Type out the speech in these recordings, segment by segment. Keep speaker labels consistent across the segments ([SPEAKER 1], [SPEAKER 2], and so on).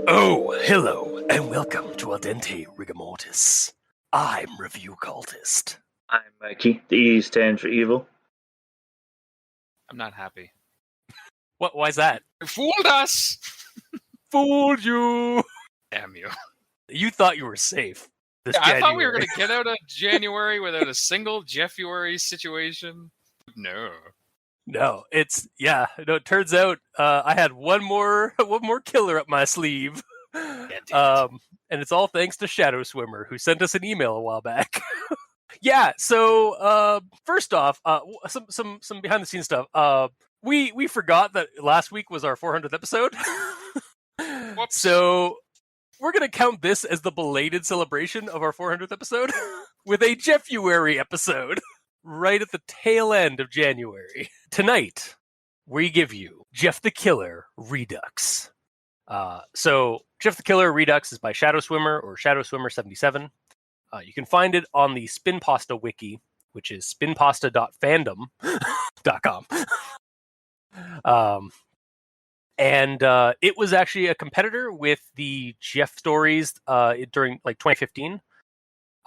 [SPEAKER 1] Oh, hello, and welcome to Al Dente Rigamortis. I'm Review Cultist.
[SPEAKER 2] I'm Mikey. The E stands for evil.
[SPEAKER 3] I'm not happy.
[SPEAKER 1] What? Why's that?
[SPEAKER 3] You fooled us!
[SPEAKER 1] Fooled you!
[SPEAKER 3] Damn you.
[SPEAKER 1] You thought you were safe.
[SPEAKER 3] I thought we were going to get out of January without a single Jeffuary situation. No.
[SPEAKER 1] No, it turns out I had one more killer up my sleeve. And it's all thanks to Shadow Swimmer, who sent us an email a while back. Yeah, so first off, some behind the scenes stuff. We forgot that last week was our 400th episode.
[SPEAKER 3] Whoops.
[SPEAKER 1] So we're going to count this as the belated celebration of our 400th episode with a Jeffuary episode right at the tail end of January. Tonight, we give you Jeff the Killer Redux. So Jeff the Killer Redux is by Shadow Swimmer or Shadow Swimmer 77. You can find it on the Spinpasta wiki, which is spinpasta.fandom.com. And it was actually a competitor with the Jeff stories during 2015.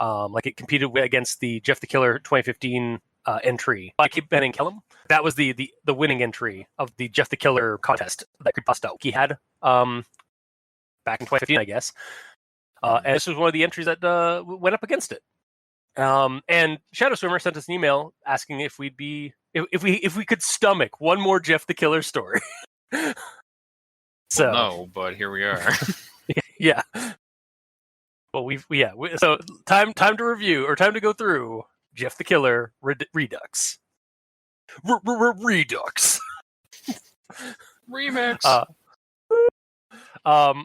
[SPEAKER 1] It competed against the Jeff the Killer 2015 entry by Keep Ben and Kellum. That was the winning entry of the Jeff the Killer contest that creepypasta wiki had back in 2015, I guess. And this was one of the entries that went up against it. And Shadow Swimmer sent us an email asking if we'd be if we could stomach one more Jeff the Killer story. So
[SPEAKER 3] no, but here we are.
[SPEAKER 1] Yeah. Well, so time to review or time to go through Jeff the Killer Redux. Redux.
[SPEAKER 3] Remix.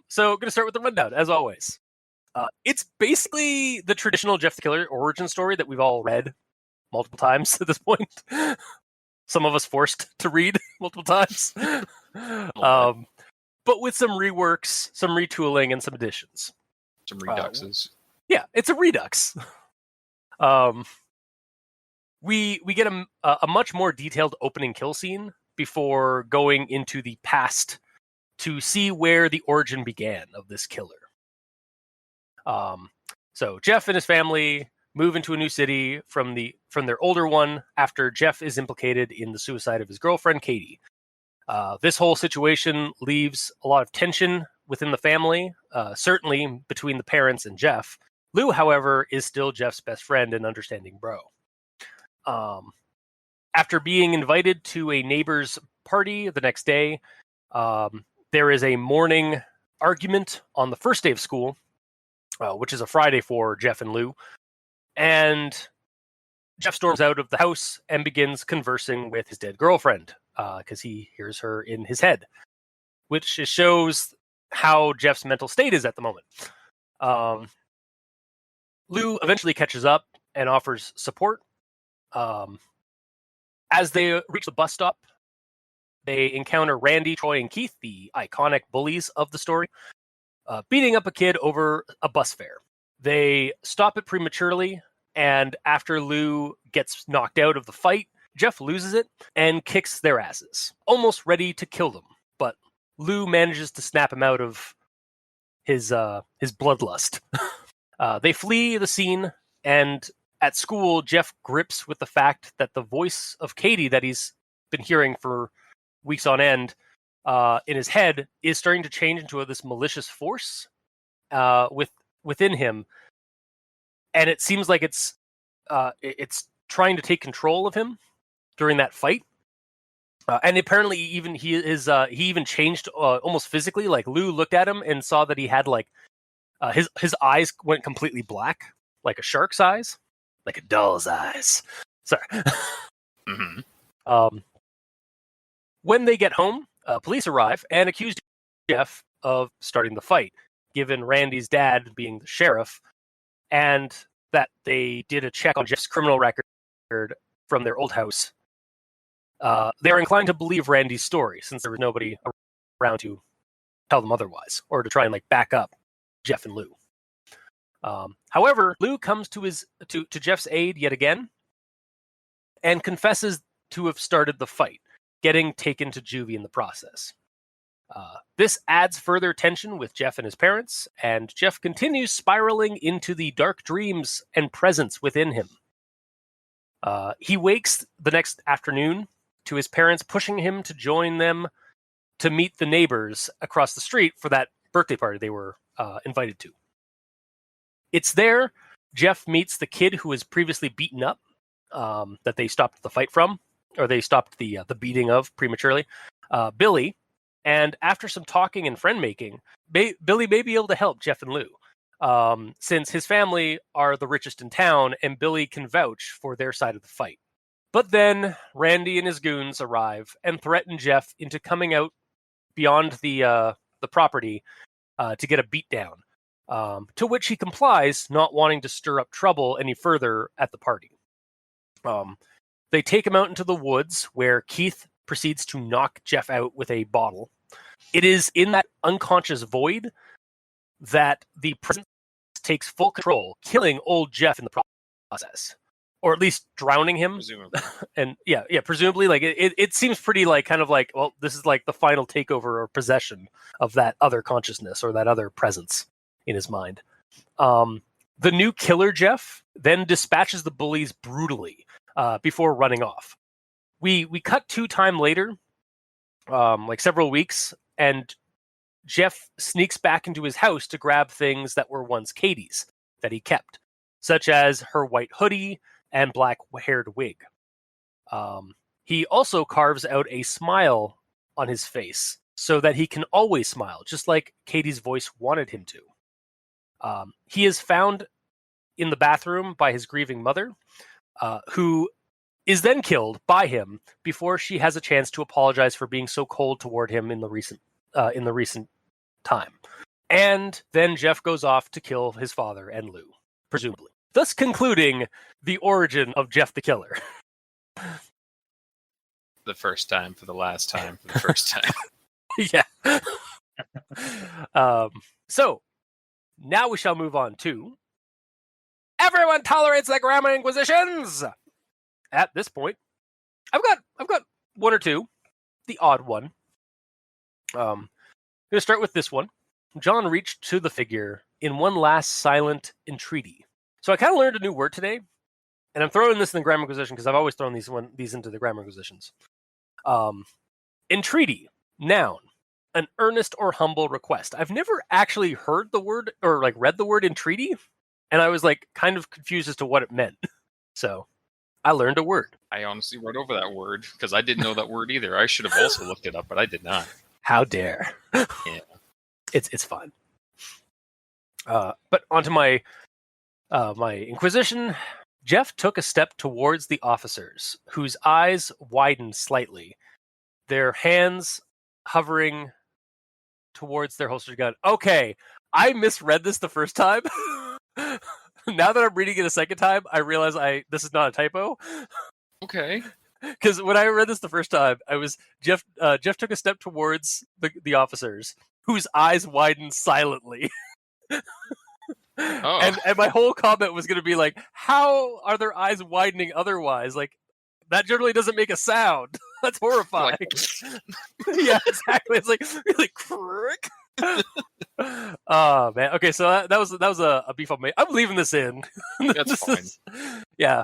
[SPEAKER 1] So going to start with the rundown as always. It's basically the traditional Jeff the Killer origin story that we've all read multiple times at this point. Some of us forced to read multiple times. But with some reworks, some retooling, and some additions.
[SPEAKER 3] Some reduxes.
[SPEAKER 1] Yeah, it's a redux. We get a much more detailed opening kill scene before going into the past to see where the origin began of this killer. So Jeff and his family move into a new city from their older one after Jeff is implicated in the suicide of his girlfriend, Katie. This whole situation leaves a lot of tension within the family, certainly between the parents and Jeff. Lou, however, is still Jeff's best friend and understanding bro. After being invited to a neighbor's party the next day, there is a morning argument on the first day of school, which is a Friday for Jeff and Lou. And Jeff storms out of the house and begins conversing with his dead girlfriend because he hears her in his head, which shows how Jeff's mental state is at the moment. Lou eventually catches up and offers support. As they reach the bus stop, they encounter Randy, Troy, and Keith, the iconic bullies of the story, beating up a kid over a bus fare. They stop it prematurely, and after Lou gets knocked out of the fight, Jeff loses it and kicks their asses, almost ready to kill them. But Lou manages to snap him out of his bloodlust. They flee the scene, and at school, Jeff grips with the fact that the voice of Katie that he's been hearing for weeks on end in his head is starting to change into this malicious force within him, and it seems like it's trying to take control of him during that fight. And apparently, even he even changed almost physically. Like Lou looked at him and saw that he had his eyes went completely black, like a shark's eyes, like a doll's eyes. Sorry.
[SPEAKER 3] Mm-hmm.
[SPEAKER 1] When they get home, police arrive and accuse Jeff of starting the fight, given Randy's dad being the sheriff, and that they did a check on Jeff's criminal record from their old house. They're inclined to believe Randy's story, since there was nobody around to tell them otherwise, or to try and back up Jeff and Lou. However, Lou comes to Jeff's aid yet again, and confesses to have started the fight, getting taken to juvie in the process. This adds further tension with Jeff and his parents, and Jeff continues spiraling into the dark dreams and presence within him. He wakes the next afternoon to his parents pushing him to join them to meet the neighbors across the street for that birthday party they were invited to. It's there Jeff meets the kid who was previously beaten up, that they stopped the fight from, or they stopped the beating of prematurely, Billy. And after some talking and friend-making, Billy may be able to help Jeff and Lou, since his family are the richest in town, and Billy can vouch for their side of the fight. But then Randy and his goons arrive and threaten Jeff into coming out beyond the property to get a beatdown, to which he complies, not wanting to stir up trouble any further at the party. They take him out into the woods, where Keith proceeds to knock Jeff out with a bottle. It is in that unconscious void that the presence takes full control, killing old Jeff in the process, or at least drowning him.
[SPEAKER 3] Presumably.
[SPEAKER 1] And presumably, like it seems pretty like kind of like, well, this is like the final takeover or possession of that other consciousness or that other presence in his mind. The new killer Jeff then dispatches the bullies brutally before running off. We cut to time later, like several weeks, and Jeff sneaks back into his house to grab things that were once Katie's that he kept, such as her white hoodie and black-haired wig. He also carves out a smile on his face so that he can always smile, just like Katie's voice wanted him to. He is found in the bathroom by his grieving mother, who is then killed by him before she has a chance to apologize for being so cold toward him in the recent time. And then Jeff goes off to kill his father and Lou, presumably, thus concluding the origin of Jeff the Killer.
[SPEAKER 3] The first time for the last time for the first time.
[SPEAKER 1] Yeah. So now we shall move on to Everyone Tolerates the Grammar Inquisitions. At this point, I've got one or two, the odd one. I'm going to start with this one. John reached to the figure in one last silent entreaty. So I kind of learned a new word today, and I'm throwing this in the Grammar Inquisition because I've always thrown these into the Grammar Inquisitions. Entreaty, noun, an earnest or humble request. I've never actually heard the word or like read the word entreaty, and I was like kind of confused as to what it meant. So I learned a word.
[SPEAKER 3] I honestly wrote over that word because I didn't know that word either. I should have also looked it up, but I did not.
[SPEAKER 1] How dare.
[SPEAKER 3] Yeah.
[SPEAKER 1] It's fine. But onto my Inquisition. Jeff took a step towards the officers, whose eyes widened slightly, their hands hovering towards their holstered gun. Okay, I misread this the first time. Now that I'm reading it a second time, I realize this is not a typo.
[SPEAKER 3] Okay.
[SPEAKER 1] Because when I read this the first time, I was Jeff took a step towards the officers, whose eyes widened silently.
[SPEAKER 3] Oh.
[SPEAKER 1] And my whole comment was going to be like, how are their eyes widening otherwise? Like, that generally doesn't make a sound. That's horrifying. Yeah, exactly. It's like really crick. Oh man. Okay, so that was a beef up. I'm leaving this in.
[SPEAKER 3] That's fine.
[SPEAKER 1] Yeah.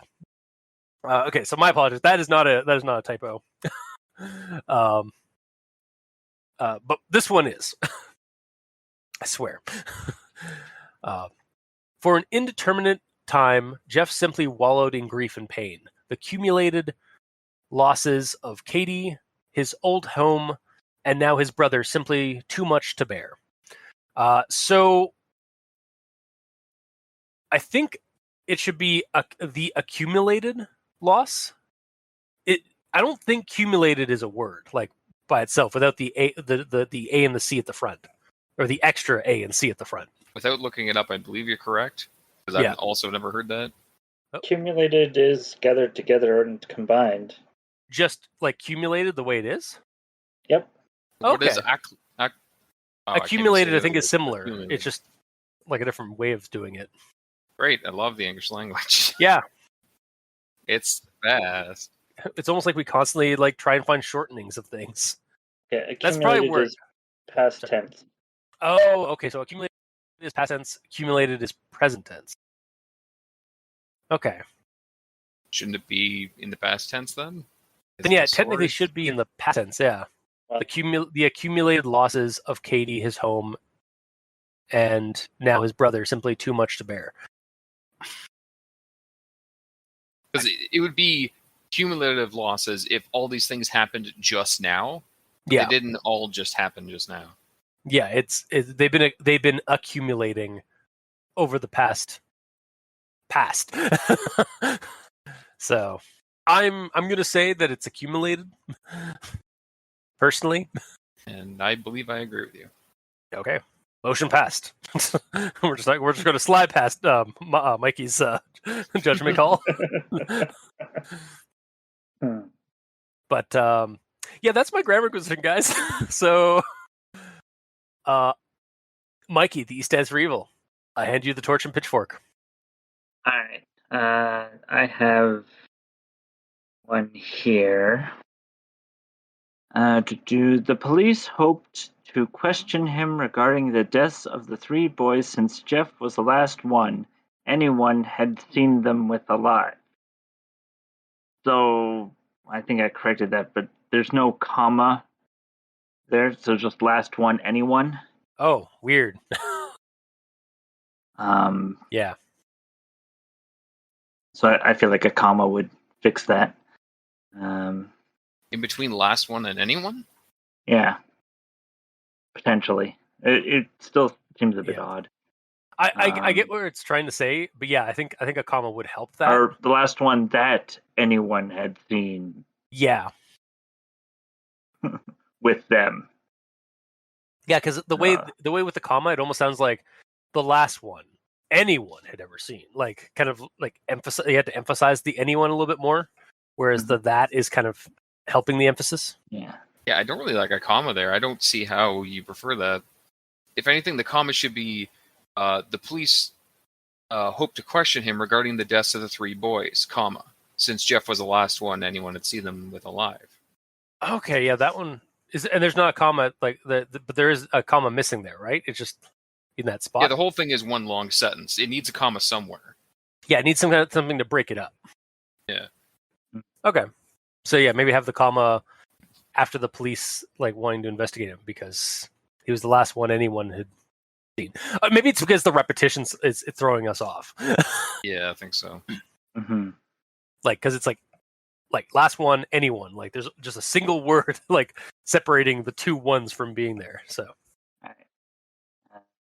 [SPEAKER 1] Okay, so my apologies. That is not a typo. But this one is. I swear. For an indeterminate time, Jeff simply wallowed in grief and pain. The accumulated losses of Katie, his old home, and now his brother simply too much to bear. So I think it should be the accumulated loss. I don't think cumulated is a word like by itself without the A and the C at the front, or the extra A and C at the front.
[SPEAKER 3] Without looking it up, I believe you're correct. Because I've also never heard that.
[SPEAKER 2] Accumulated is gathered together and combined.
[SPEAKER 1] Just like cumulated the way it is?
[SPEAKER 2] Yep.
[SPEAKER 3] What is
[SPEAKER 1] accumulated, I think, is similar. Accumulated. It's just like a different way of doing it.
[SPEAKER 3] Great. I love the English language.
[SPEAKER 1] Yeah.
[SPEAKER 3] It's fast.
[SPEAKER 1] It's almost like we constantly like try and find shortenings of things.
[SPEAKER 2] Yeah,
[SPEAKER 1] that's probably where
[SPEAKER 2] past tense.
[SPEAKER 1] Oh, okay. So accumulated is past tense. Accumulated is present tense. Okay.
[SPEAKER 3] Shouldn't it be in the past tense then?
[SPEAKER 1] Then yeah, it technically should be in the past tense. Yeah. The accumulated losses of Katie, his home, and now his brother, simply too much to bear.
[SPEAKER 3] Because it would be cumulative losses if all these things happened just now.
[SPEAKER 1] Yeah.
[SPEAKER 3] They didn't all just happen just now.
[SPEAKER 1] Yeah, they've been accumulating over the past. So, I'm going to say that it's accumulated. Personally,
[SPEAKER 3] and I believe I agree with you.
[SPEAKER 1] Okay, motion passed. we're just going to slide past Mikey's judgment call. But yeah, that's my grammar question, guys. So, Mikey, the East stands for evil. I hand you the torch and pitchfork.
[SPEAKER 2] All right. I have one here. The police hoped to question him regarding the deaths of the 3 boys since Jeff was the last one anyone had seen them with alive. So I think I corrected that, but there's no comma there, so just last one anyone.
[SPEAKER 1] Oh, weird. Yeah.
[SPEAKER 2] So I feel like a comma would fix that.
[SPEAKER 3] In between last one and anyone?
[SPEAKER 2] Yeah. Potentially. It still seems a bit odd.
[SPEAKER 1] I get what it's trying to say, but yeah, I think a comma would help that.
[SPEAKER 2] Or the last one that anyone had seen.
[SPEAKER 1] Yeah.
[SPEAKER 2] With them.
[SPEAKER 1] Yeah, because the way with the comma, it almost sounds like the last one anyone had ever seen. Like kind of like emphasize. You had to emphasize the anyone a little bit more, whereas the that is kind of helping the emphasis.
[SPEAKER 2] Yeah.
[SPEAKER 3] Yeah, I don't really like a comma there. I don't see how you prefer that. If anything, the comma should be the police hope to question him regarding the deaths of the 3 boys, comma, since Jeff was the last one anyone had seen them with alive.
[SPEAKER 1] Okay, yeah, that one is, and there's not a comma like but there is a comma missing there, right? It's just in that spot.
[SPEAKER 3] Yeah, the whole thing is one long sentence. It needs a comma somewhere.
[SPEAKER 1] Yeah, it needs something to break it up.
[SPEAKER 3] Yeah.
[SPEAKER 1] Okay, so yeah, maybe have the comma after the police like wanting to investigate him because he was the last one anyone had seen. Maybe it's because the repetitions is throwing us off.
[SPEAKER 3] Yeah, I think so.
[SPEAKER 2] Mm-hmm.
[SPEAKER 1] Like, because it's like last one anyone. Like, there's just a single word like separating the 2 ones from being there. So,
[SPEAKER 2] All right.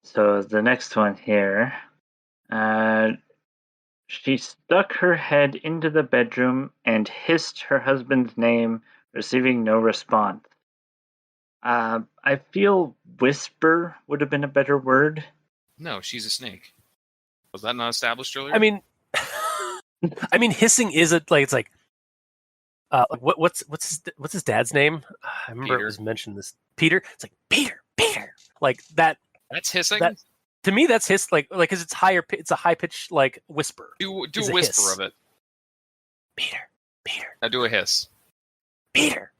[SPEAKER 2] So the next one here. She stuck her head into the bedroom and hissed her husband's name, receiving no response. I feel whisper would have been a better word.
[SPEAKER 3] No, she's a snake. Was that not established earlier?
[SPEAKER 1] I mean, hissing is it's like what's his dad's name? I remember
[SPEAKER 3] Peter.
[SPEAKER 1] It was mentioned this Peter. It's like Peter, like that.
[SPEAKER 3] That's hissing.
[SPEAKER 1] That, to me, that's hiss like because it's higher. It's a high pitched like whisper.
[SPEAKER 3] Do a whisper
[SPEAKER 1] hiss.
[SPEAKER 3] of it.
[SPEAKER 1] Peter.
[SPEAKER 3] Now do a hiss.
[SPEAKER 1] Peter.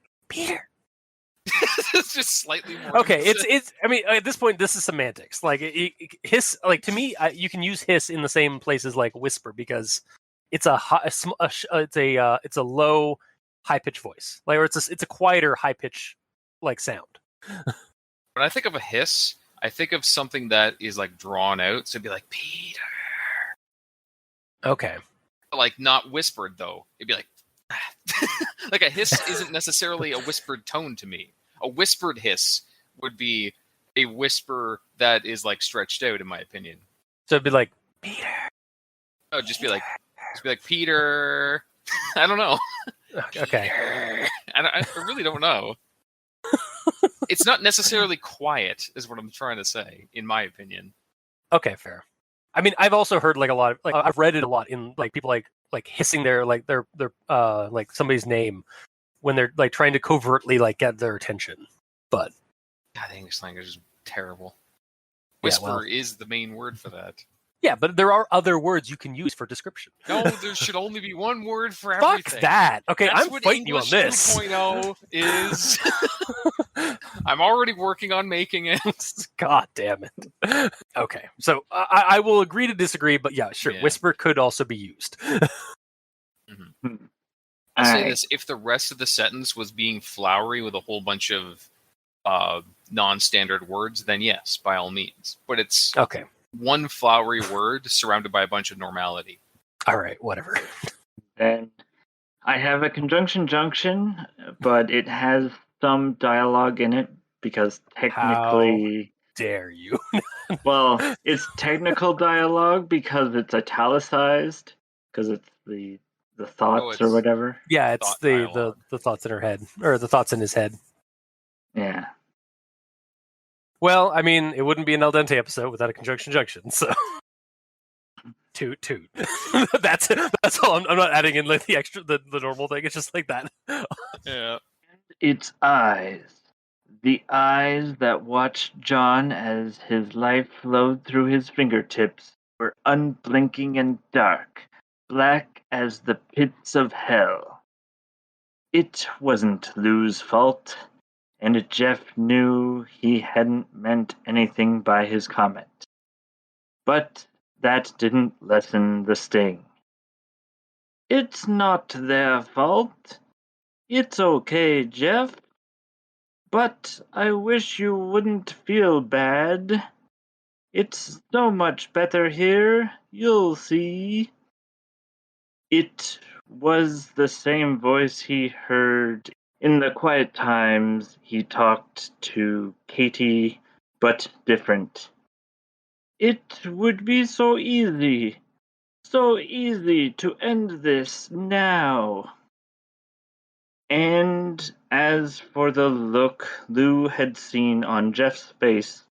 [SPEAKER 3] It's just slightly more.
[SPEAKER 1] Okay, it's. I mean, at this point, this is semantics. Like hiss. Like to me, you can use hiss in the same place as like whisper because it's a low, high pitch voice. Like, or it's a quieter, high pitch like sound.
[SPEAKER 3] When I think of a hiss, I think of something that is like drawn out. So it'd be like Peter.
[SPEAKER 1] Okay.
[SPEAKER 3] Like not whispered though. It'd be like. Like a hiss isn't necessarily a whispered tone to me. A whispered hiss would be a whisper that is like stretched out, in my opinion.
[SPEAKER 1] So it'd be like Peter.
[SPEAKER 3] Oh, just be like Peter. I don't know.
[SPEAKER 1] Okay.
[SPEAKER 3] I really don't know. It's not necessarily quiet, is what I'm trying to say, in my opinion.
[SPEAKER 1] Okay, fair. I mean, I've also heard like a lot of like I've read it a lot in like people like hissing their like their like somebody's name when they're like trying to covertly like get their attention. But
[SPEAKER 3] God, the English language is terrible.
[SPEAKER 1] Yeah,
[SPEAKER 3] Whisper is the main word for that.
[SPEAKER 1] Yeah, but there are other words you can use for description.
[SPEAKER 3] No, there should only be one word for
[SPEAKER 1] Fuck
[SPEAKER 3] everything.
[SPEAKER 1] that. Okay,
[SPEAKER 3] That's
[SPEAKER 1] I'm
[SPEAKER 3] what
[SPEAKER 1] fighting you on
[SPEAKER 3] English
[SPEAKER 1] this.
[SPEAKER 3] 2.0 is. I'm already working on making it.
[SPEAKER 1] God damn it. Okay, so I will agree to disagree, but yeah, sure.
[SPEAKER 3] Yeah.
[SPEAKER 1] Whisper could also be used.
[SPEAKER 3] Mm-hmm. I'll say this: if the rest of the sentence was being flowery with a whole bunch of non-standard words, then yes, by all means. But it's
[SPEAKER 1] Okay.
[SPEAKER 3] one flowery word surrounded by a bunch of normality.
[SPEAKER 1] All right, whatever.
[SPEAKER 2] Then I have a conjunction junction, but it has some dialogue in it because technically.
[SPEAKER 1] Dare you?
[SPEAKER 2] Well, it's technical dialogue because it's italicized, because it's the thoughts or
[SPEAKER 3] it's-
[SPEAKER 2] whatever.
[SPEAKER 1] Yeah, it's
[SPEAKER 3] Thought
[SPEAKER 1] the
[SPEAKER 3] dialogue.
[SPEAKER 1] thoughts in her head, or the thoughts in his head.
[SPEAKER 2] Yeah.
[SPEAKER 1] Well, I mean, it wouldn't be an al dente episode without a conjunction junction, so toot toot. that's all. I'm not adding in like the extra, the normal thing. It's just like that.
[SPEAKER 3] Yeah.
[SPEAKER 2] Its eyes. The eyes that watched John as his life flowed through his fingertips were unblinking and dark, black as the pits of hell. It wasn't Lou's fault, and Jeff knew he hadn't meant anything by his comment. But that didn't lessen the sting. It's not their fault. It's okay, Jeff. But I wish you wouldn't feel bad. It's so much better here, you'll see. It was the same voice he heard in the quiet times he talked to Katie, but different. It would be so easy to end this now. And as for the look Lou had seen on Jeff's face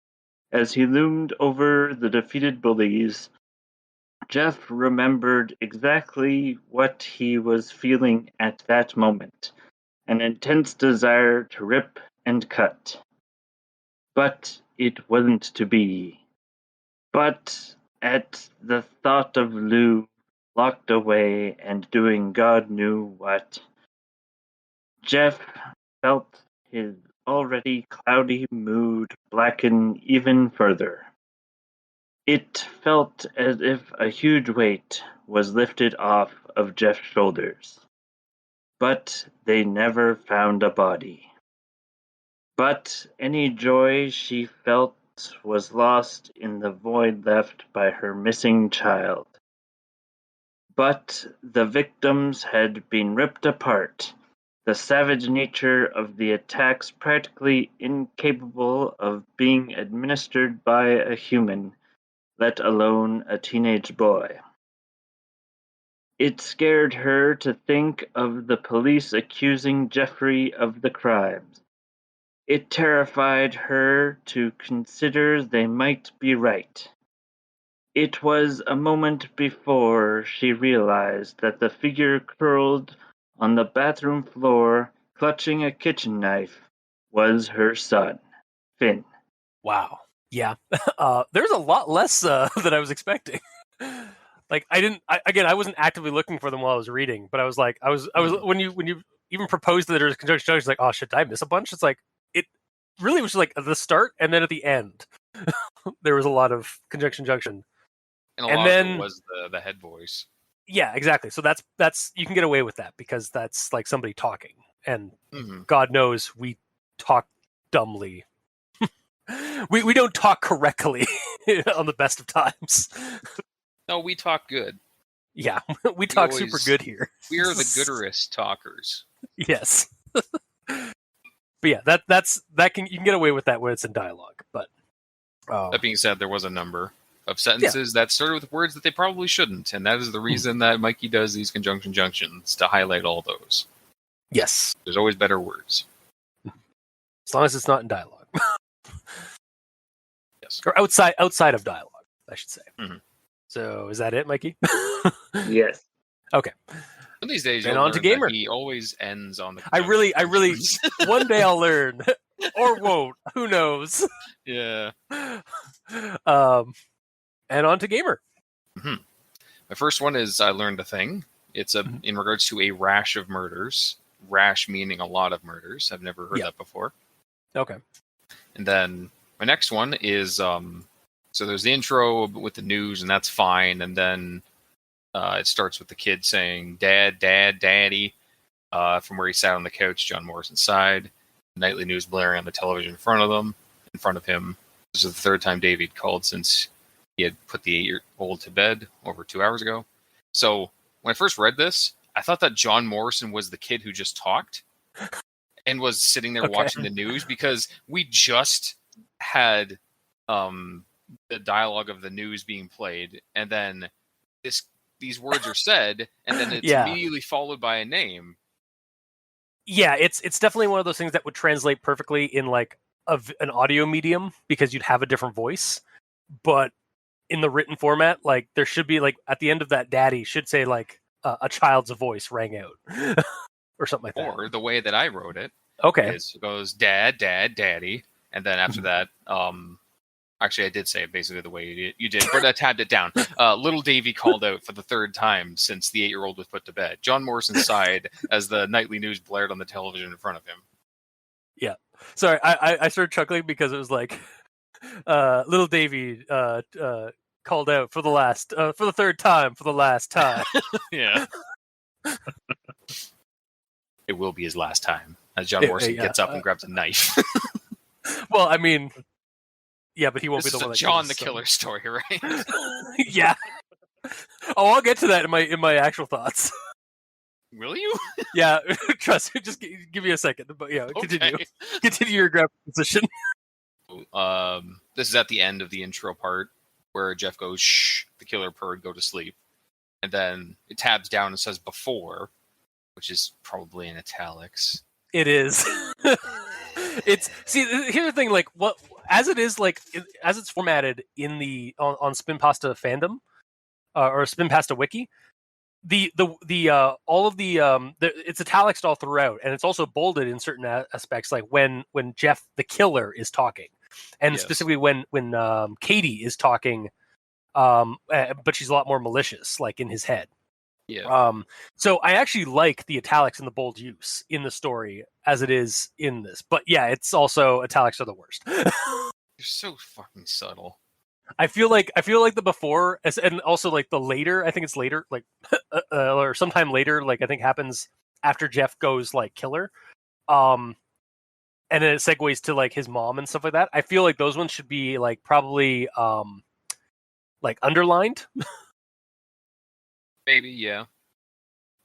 [SPEAKER 2] as he loomed over the defeated bullies, Jeff remembered exactly what he was feeling at that moment, an intense desire to rip and cut. But it wasn't to be. But at the thought of Lou locked away and doing God knew what, Jeff felt his already cloudy mood blacken even further. It felt as if a huge weight was lifted off of Jeff's shoulders. But they never found a body. But any joy she felt was lost in the void left by her missing child. But the victims had been ripped apart, the savage nature of the attacks practically incapable of being administered by a human, let alone a teenage boy. It scared her to think of the police accusing Jeffuary of the crimes. It terrified her to consider they might be right. It was a moment before she realized that the figure curled on the bathroom floor, clutching a kitchen knife, was her son, Finn.
[SPEAKER 1] Wow. Yeah. There's a lot less than I was expecting. Like I wasn't actively looking for them while I was reading, but I was when you even proposed that there's conjunction junction, like, oh shit, did I miss a bunch? It's like it really was like at the start and then at the end. There was a lot of conjunction junction.
[SPEAKER 3] And a
[SPEAKER 1] And
[SPEAKER 3] lot
[SPEAKER 1] then-
[SPEAKER 3] of it was the head voice.
[SPEAKER 1] Yeah, exactly. So that's you can get away with that because that's like somebody talking. And
[SPEAKER 3] Mhm.
[SPEAKER 1] God knows we talk dumbly. we don't talk correctly on the best of times.
[SPEAKER 3] No, we talk good.
[SPEAKER 1] Yeah, we talk
[SPEAKER 3] always-
[SPEAKER 1] super good here.
[SPEAKER 3] We are the gooderest talkers.
[SPEAKER 1] Yes. But yeah, you can get away with that when it's in dialogue. But
[SPEAKER 3] That being said, there was a number of sentences that started with words that they probably shouldn't, and that is the reason that Mikey does these conjunction junctions, to highlight all those.
[SPEAKER 1] yes,
[SPEAKER 3] There's always better words.
[SPEAKER 1] as long as it's not in dialogue.
[SPEAKER 3] Yes.
[SPEAKER 1] Or outside of dialogue, I should say.
[SPEAKER 3] Mhm.
[SPEAKER 1] So is that it, Mikey?
[SPEAKER 2] Yes.
[SPEAKER 1] Okay.
[SPEAKER 3] One of these days,
[SPEAKER 1] And
[SPEAKER 3] you'll
[SPEAKER 1] on to
[SPEAKER 3] learn that
[SPEAKER 1] Gamer.
[SPEAKER 3] he always ends on the
[SPEAKER 1] I really
[SPEAKER 3] junctions.
[SPEAKER 1] one day I'll learn. Or won't. Who knows?
[SPEAKER 3] Yeah.
[SPEAKER 1] And on to Gamer.
[SPEAKER 3] My first one is I learned a thing. It's
[SPEAKER 1] Mhm.
[SPEAKER 3] in regards to a rash of murders. Rash meaning a lot of murders. I've never heard
[SPEAKER 1] Yeah.
[SPEAKER 3] that before.
[SPEAKER 1] Okay.
[SPEAKER 3] And then my next one is so there's the intro with the news, and that's fine. And then it starts with the kid saying, "Dad, Dad, Daddy," from where he sat on the couch, John Morrison's side. The nightly news blaring on the television in front of him. This is the third time David called since he had put the 8-year-old to bed over 2 hours ago. So when I first read this, I thought that John Morrison was the kid who just talked and was sitting there
[SPEAKER 1] Okay.
[SPEAKER 3] watching the news, because we just had the dialogue of the news being played, and then these words are said, and then it's
[SPEAKER 1] Yeah.
[SPEAKER 3] immediately followed by a name.
[SPEAKER 1] Yeah, it's definitely one of those things that would translate perfectly in like an audio medium because you'd have a different voice. But in the written format, like there should be like at the end of that daddy should say like a child's voice rang out or something like that.
[SPEAKER 3] Or the way that I wrote it
[SPEAKER 1] Okay.
[SPEAKER 3] is it goes Dad, Dad, Daddy, and then after that, actually I did say it basically the way you did, but I tabbed it down. Little Davy called out for the third time since the 8-year-old was put to bed. John Morrison sighed as the nightly news blared on the television in front of him.
[SPEAKER 1] Yeah. Sorry, I started chuckling because it was like little Davy called out for the third time for the last time.
[SPEAKER 3] Yeah. It will be his last time, as John Morrison gets up and grabs a knife.
[SPEAKER 1] Well, I mean, yeah, but he won't
[SPEAKER 3] This
[SPEAKER 1] be the
[SPEAKER 3] is
[SPEAKER 1] one
[SPEAKER 3] a
[SPEAKER 1] that
[SPEAKER 3] John
[SPEAKER 1] kills,
[SPEAKER 3] the Killer story, right?
[SPEAKER 1] Yeah. Oh, I'll get to that in my actual thoughts.
[SPEAKER 3] Will you?
[SPEAKER 1] Yeah, trust me. Just give me a second. But yeah, continue.
[SPEAKER 3] Okay.
[SPEAKER 1] Continue your grab position.
[SPEAKER 3] This is at the end of the intro part where Jeff goes, "Shh, the killer purred, go to sleep," and then it tabs down and says "before," which is probably in italics.
[SPEAKER 1] It is. Here's the thing. Like what as it is, like as it's formatted in the on Spin Pasta fandom or Spin Pasta wiki. The all of it's italics all throughout, and it's also bolded in certain aspects, like when Jeff the killer is talking, and
[SPEAKER 3] Yes.
[SPEAKER 1] specifically when Katie is talking, but she's a lot more malicious, like in his head.
[SPEAKER 3] Yeah.
[SPEAKER 1] So I actually like the italics and the bold use in the story as it is in this, but yeah, it's also italics are the worst.
[SPEAKER 3] You're so fucking subtle.
[SPEAKER 1] I feel like the before, and also like the later. I think it's later, like or sometime later. Like I think happens after Jeff goes like killer, and then it segues to like his mom and stuff like that. I feel like those ones should be like probably like underlined.
[SPEAKER 3] Maybe, yeah.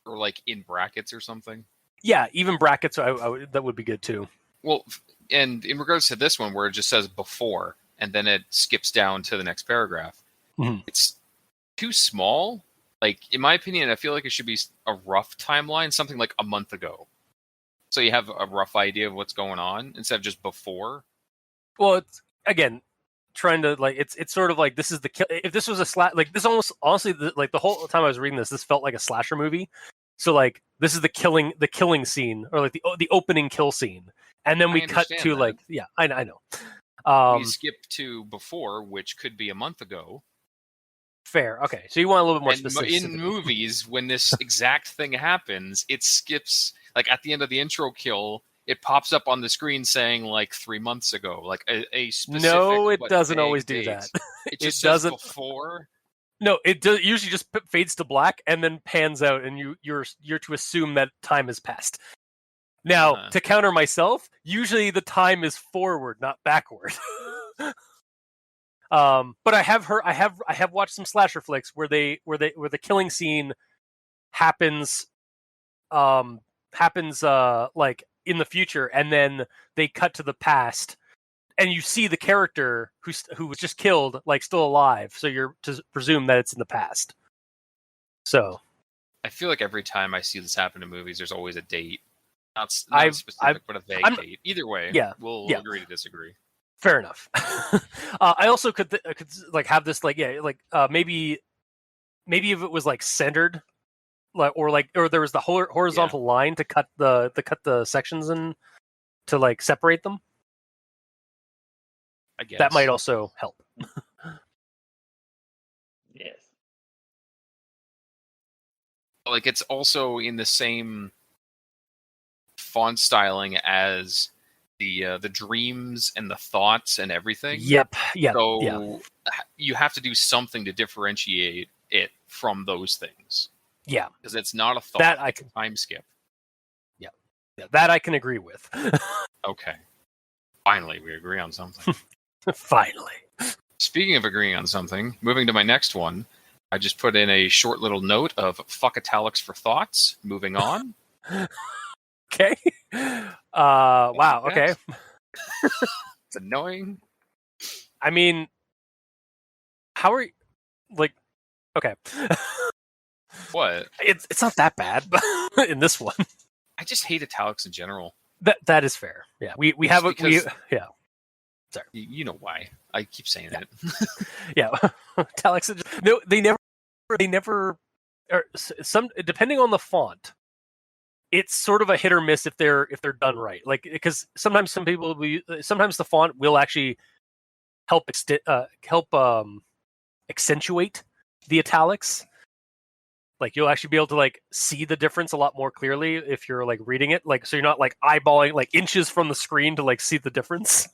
[SPEAKER 3] Or like in brackets or something.
[SPEAKER 1] Yeah, even brackets. That would be good too.
[SPEAKER 3] Well, and in regards to this one where it just says before and then it skips down to the next paragraph, It's too small. Like, in my opinion, I feel like it should be a rough timeline, something like a month ago. So you have a rough idea of what's going on instead of just before.
[SPEAKER 1] Well, it's again trying to like it's sort of like this is the if this was a like this almost honestly like the whole time I was reading this felt like a slasher movie. So like this is the killing scene or like the opening kill scene, and then we cut to
[SPEAKER 3] that.
[SPEAKER 1] like I know.
[SPEAKER 3] We skip to before, which could be a month ago.
[SPEAKER 1] Fair. Okay, so you want a little bit more
[SPEAKER 3] and
[SPEAKER 1] specific.
[SPEAKER 3] In movies, when this exact thing happens, it skips like at the end of the intro kill. It pops up on the screen saying like 3 months ago, like a specific.
[SPEAKER 1] No, it doesn't
[SPEAKER 3] vague
[SPEAKER 1] always do
[SPEAKER 3] date.
[SPEAKER 1] that.
[SPEAKER 3] It just
[SPEAKER 1] it doesn't.
[SPEAKER 3] Before.
[SPEAKER 1] No, it does usually just fades to black and then pans out, and you're to assume that time has passed. Now, to counter myself, usually the time is forward, not backward. But I have watched some slasher flicks where the killing scene happens like in the future, and then they cut to the past, and you see the character who was just killed like still alive, so you're to presume that it's in the past. So
[SPEAKER 3] I feel like every time I see this happen in movies, there's always a date. Not specific, but a vague date. Either way, we'll agree to disagree.
[SPEAKER 1] Fair enough. I also could like have this like maybe if it was like centered, or there was the horizontal line to cut the sections in to like separate them.
[SPEAKER 3] I guess
[SPEAKER 1] that might also help.
[SPEAKER 2] Yes.
[SPEAKER 3] like it's also in the same font styling as the dreams and the thoughts and everything.
[SPEAKER 1] Yep. Yeah.
[SPEAKER 3] So you have to do something to differentiate it from those things.
[SPEAKER 1] Yeah.
[SPEAKER 3] Because it's not a thought.
[SPEAKER 1] That I
[SPEAKER 3] it's a time skip.
[SPEAKER 1] Yeah. That I can agree with.
[SPEAKER 3] Okay. Finally, we agree on something.
[SPEAKER 1] Finally.
[SPEAKER 3] Speaking of agreeing on something, moving to my next one, I just put in a short little note of fuck italics for thoughts. Moving on.
[SPEAKER 1] Okay. Wow. Okay.
[SPEAKER 3] It's annoying.
[SPEAKER 1] I mean, how are you, like, okay.
[SPEAKER 3] What?
[SPEAKER 1] It's not that bad in this one.
[SPEAKER 3] I just hate italics in general.
[SPEAKER 1] That is fair. Yeah. We have yeah. Sorry.
[SPEAKER 3] You know why. I keep saying it.
[SPEAKER 1] Yeah. Italics. No, they never or some depending on the font. It's sort of a hit or miss if they're done right. Like, because sometimes sometimes the font will actually help accentuate the italics. Like, you'll actually be able to like see the difference a lot more clearly if you're like reading it. Like, so you're not like eyeballing like inches from the screen to like see the difference.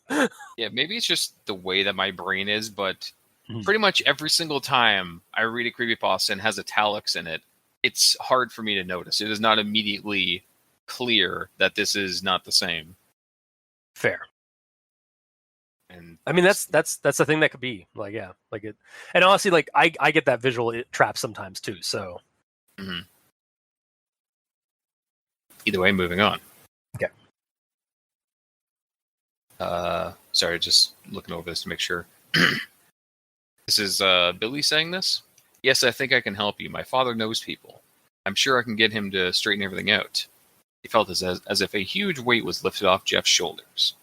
[SPEAKER 3] Yeah, maybe it's just the way that my brain is, but pretty much every single time I read a creepypasta and has italics in it, it's hard for me to notice. It is not immediately clear that this is not the same.
[SPEAKER 1] Fair.
[SPEAKER 3] And
[SPEAKER 1] I mean, that's the thing that could be like, yeah, like it. And honestly, like I get that visual trap sometimes too. So
[SPEAKER 3] either way, moving on.
[SPEAKER 1] Okay.
[SPEAKER 3] Sorry, just looking over this to make sure. This is Billy saying this. Yes, I think I can help you. My father knows people. I'm sure I can get him to straighten everything out. He felt as if a huge weight was lifted off Jeff's shoulders.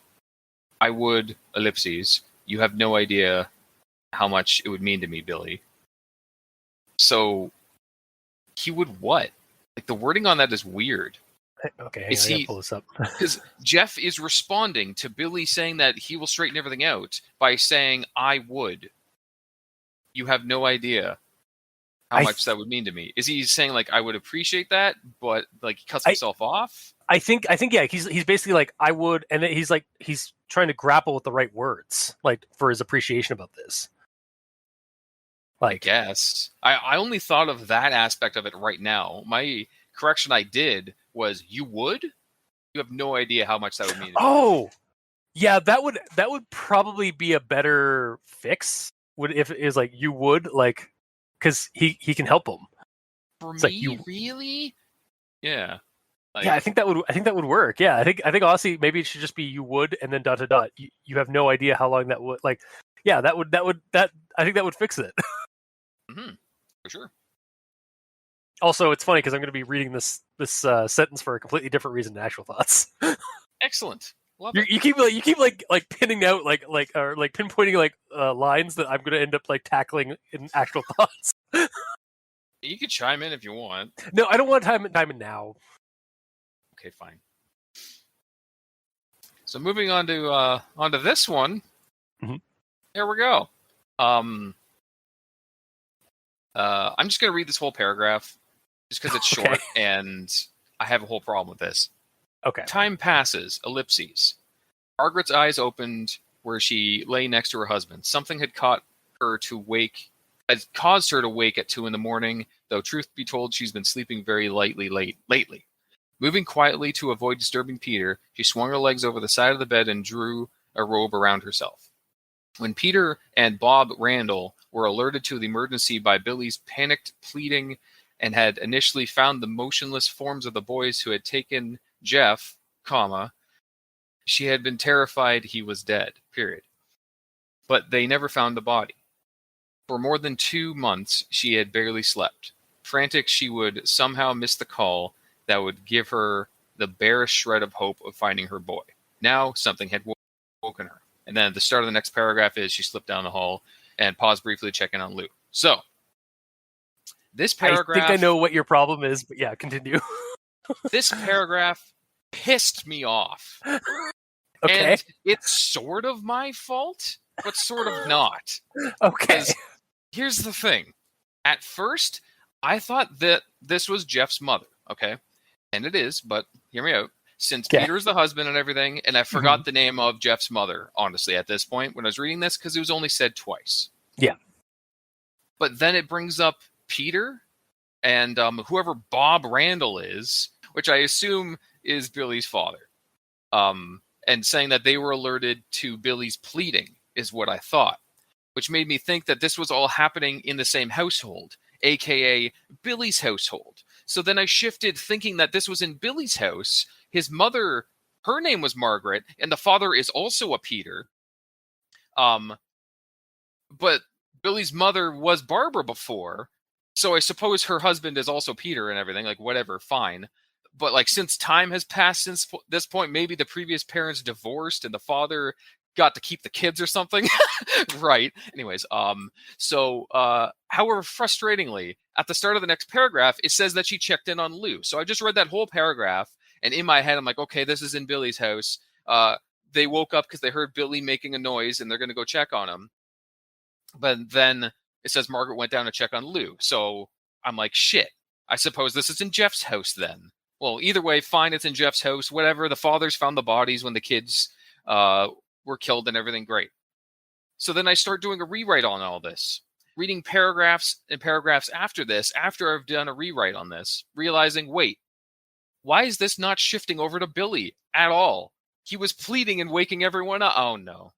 [SPEAKER 3] I would, ellipses, you have no idea how much it would mean to me, Billy. So, he would what? Like, the wording on that is weird.
[SPEAKER 1] Okay, hang on, I gotta pull this up.
[SPEAKER 3] Because Jeff is responding to Billy saying that he will straighten everything out by saying, I would. You have no idea how much that would mean to me. Is he saying, like, I would appreciate that, but, like, he cuts himself off?
[SPEAKER 1] I think, yeah, he's basically like, I would, and he's like, he's trying to grapple with the right words, like, for his appreciation about this. Like,
[SPEAKER 3] I guess. I only thought of that aspect of it right now. My correction I did was, you would? You have no idea how much that would mean to me.
[SPEAKER 1] Oh! Yeah, that would probably be a better fix, if it is like, you would, like, because he can help him.
[SPEAKER 3] For
[SPEAKER 1] it's
[SPEAKER 3] me,
[SPEAKER 1] like,
[SPEAKER 3] really? Yeah. Like,
[SPEAKER 1] yeah, I think that would work. Yeah, I think honestly, maybe it should just be you would, and then ... You have no idea how long that would, like, yeah, I think that would fix it.
[SPEAKER 3] For sure.
[SPEAKER 1] Also, it's funny because I'm going to be reading this sentence for a completely different reason than actual thoughts.
[SPEAKER 3] Excellent. Love it.
[SPEAKER 1] You keep pinning out like pinpointing like lines that I'm going to end up like tackling in actual thoughts.
[SPEAKER 3] You could chime in if you want.
[SPEAKER 1] No, I don't want time in now.
[SPEAKER 3] Okay, fine. So moving on to this one. Here we go. I'm just going to read this whole paragraph just because it's short and I have a whole problem with this.
[SPEAKER 1] Okay.
[SPEAKER 3] Time passes, ellipses. Margaret's eyes opened where she lay next to her husband. Something had caused her to wake at 2 a.m, though truth be told, she's been sleeping very lightly lately. Moving quietly to avoid disturbing Peter, she swung her legs over the side of the bed and drew a robe around herself. When Peter and Bob Randall were alerted to the emergency by Billy's panicked pleading and had initially found the motionless forms of the boys who had taken Jeff, she had been terrified he was dead, period. But they never found the body. For more than 2 months, she had barely slept. Frantic, she would somehow miss the call that would give her the barest shred of hope of finding her boy. Now, something had woken her. And then at the start of the next paragraph is she slipped down the hall and paused briefly to check in on Lou. So, this paragraph...
[SPEAKER 1] I think I know what your problem is, but yeah, continue.
[SPEAKER 3] This paragraph pissed me off.
[SPEAKER 1] Okay.
[SPEAKER 3] And it's sort of my fault, but sort of not.
[SPEAKER 1] Okay.
[SPEAKER 3] Here's the thing. At first, I thought that this was Jeff's mother, okay? And it is, but hear me out. Since
[SPEAKER 1] Okay.
[SPEAKER 3] Peter's the husband and everything, and I forgot the name of Jeff's mother, honestly, at this point when I was reading this, because it was only said twice.
[SPEAKER 1] Yeah.
[SPEAKER 3] But then it brings up Peter and whoever Bob Randall is, which I assume is Billy's father, and saying that they were alerted to Billy's pleading is what I thought, which made me think that this was all happening in the same household, aka Billy's household. So then I shifted thinking that this was in Billy's house. His mother, her name was Margaret, and the father is also a Peter. But Billy's mother was Barbara before, so I suppose her husband is also Peter and everything, like whatever, fine. But like since time has passed since this point, maybe the previous parents divorced and the father got to keep the kids or something. Right. Anyways, however, frustratingly, at the start of the next paragraph, it says that she checked in on Lou. So I just read that whole paragraph, and in my head, I'm like, okay, this is in Billy's house. They woke up because they heard Billy making a noise, and they're going to go check on him. But then it says Margaret went down to check on Lou. So I'm like, shit, I suppose this is in Jeff's house then. Well, either way, fine, it's in Jeff's house, whatever. The fathers found the bodies when the kids were killed and everything, great. So then I start doing a rewrite on all this, reading paragraphs and paragraphs after this, after I've done a rewrite on this, realizing, wait, why is this not shifting over to Billy at all? He was pleading and waking everyone up. Oh, no.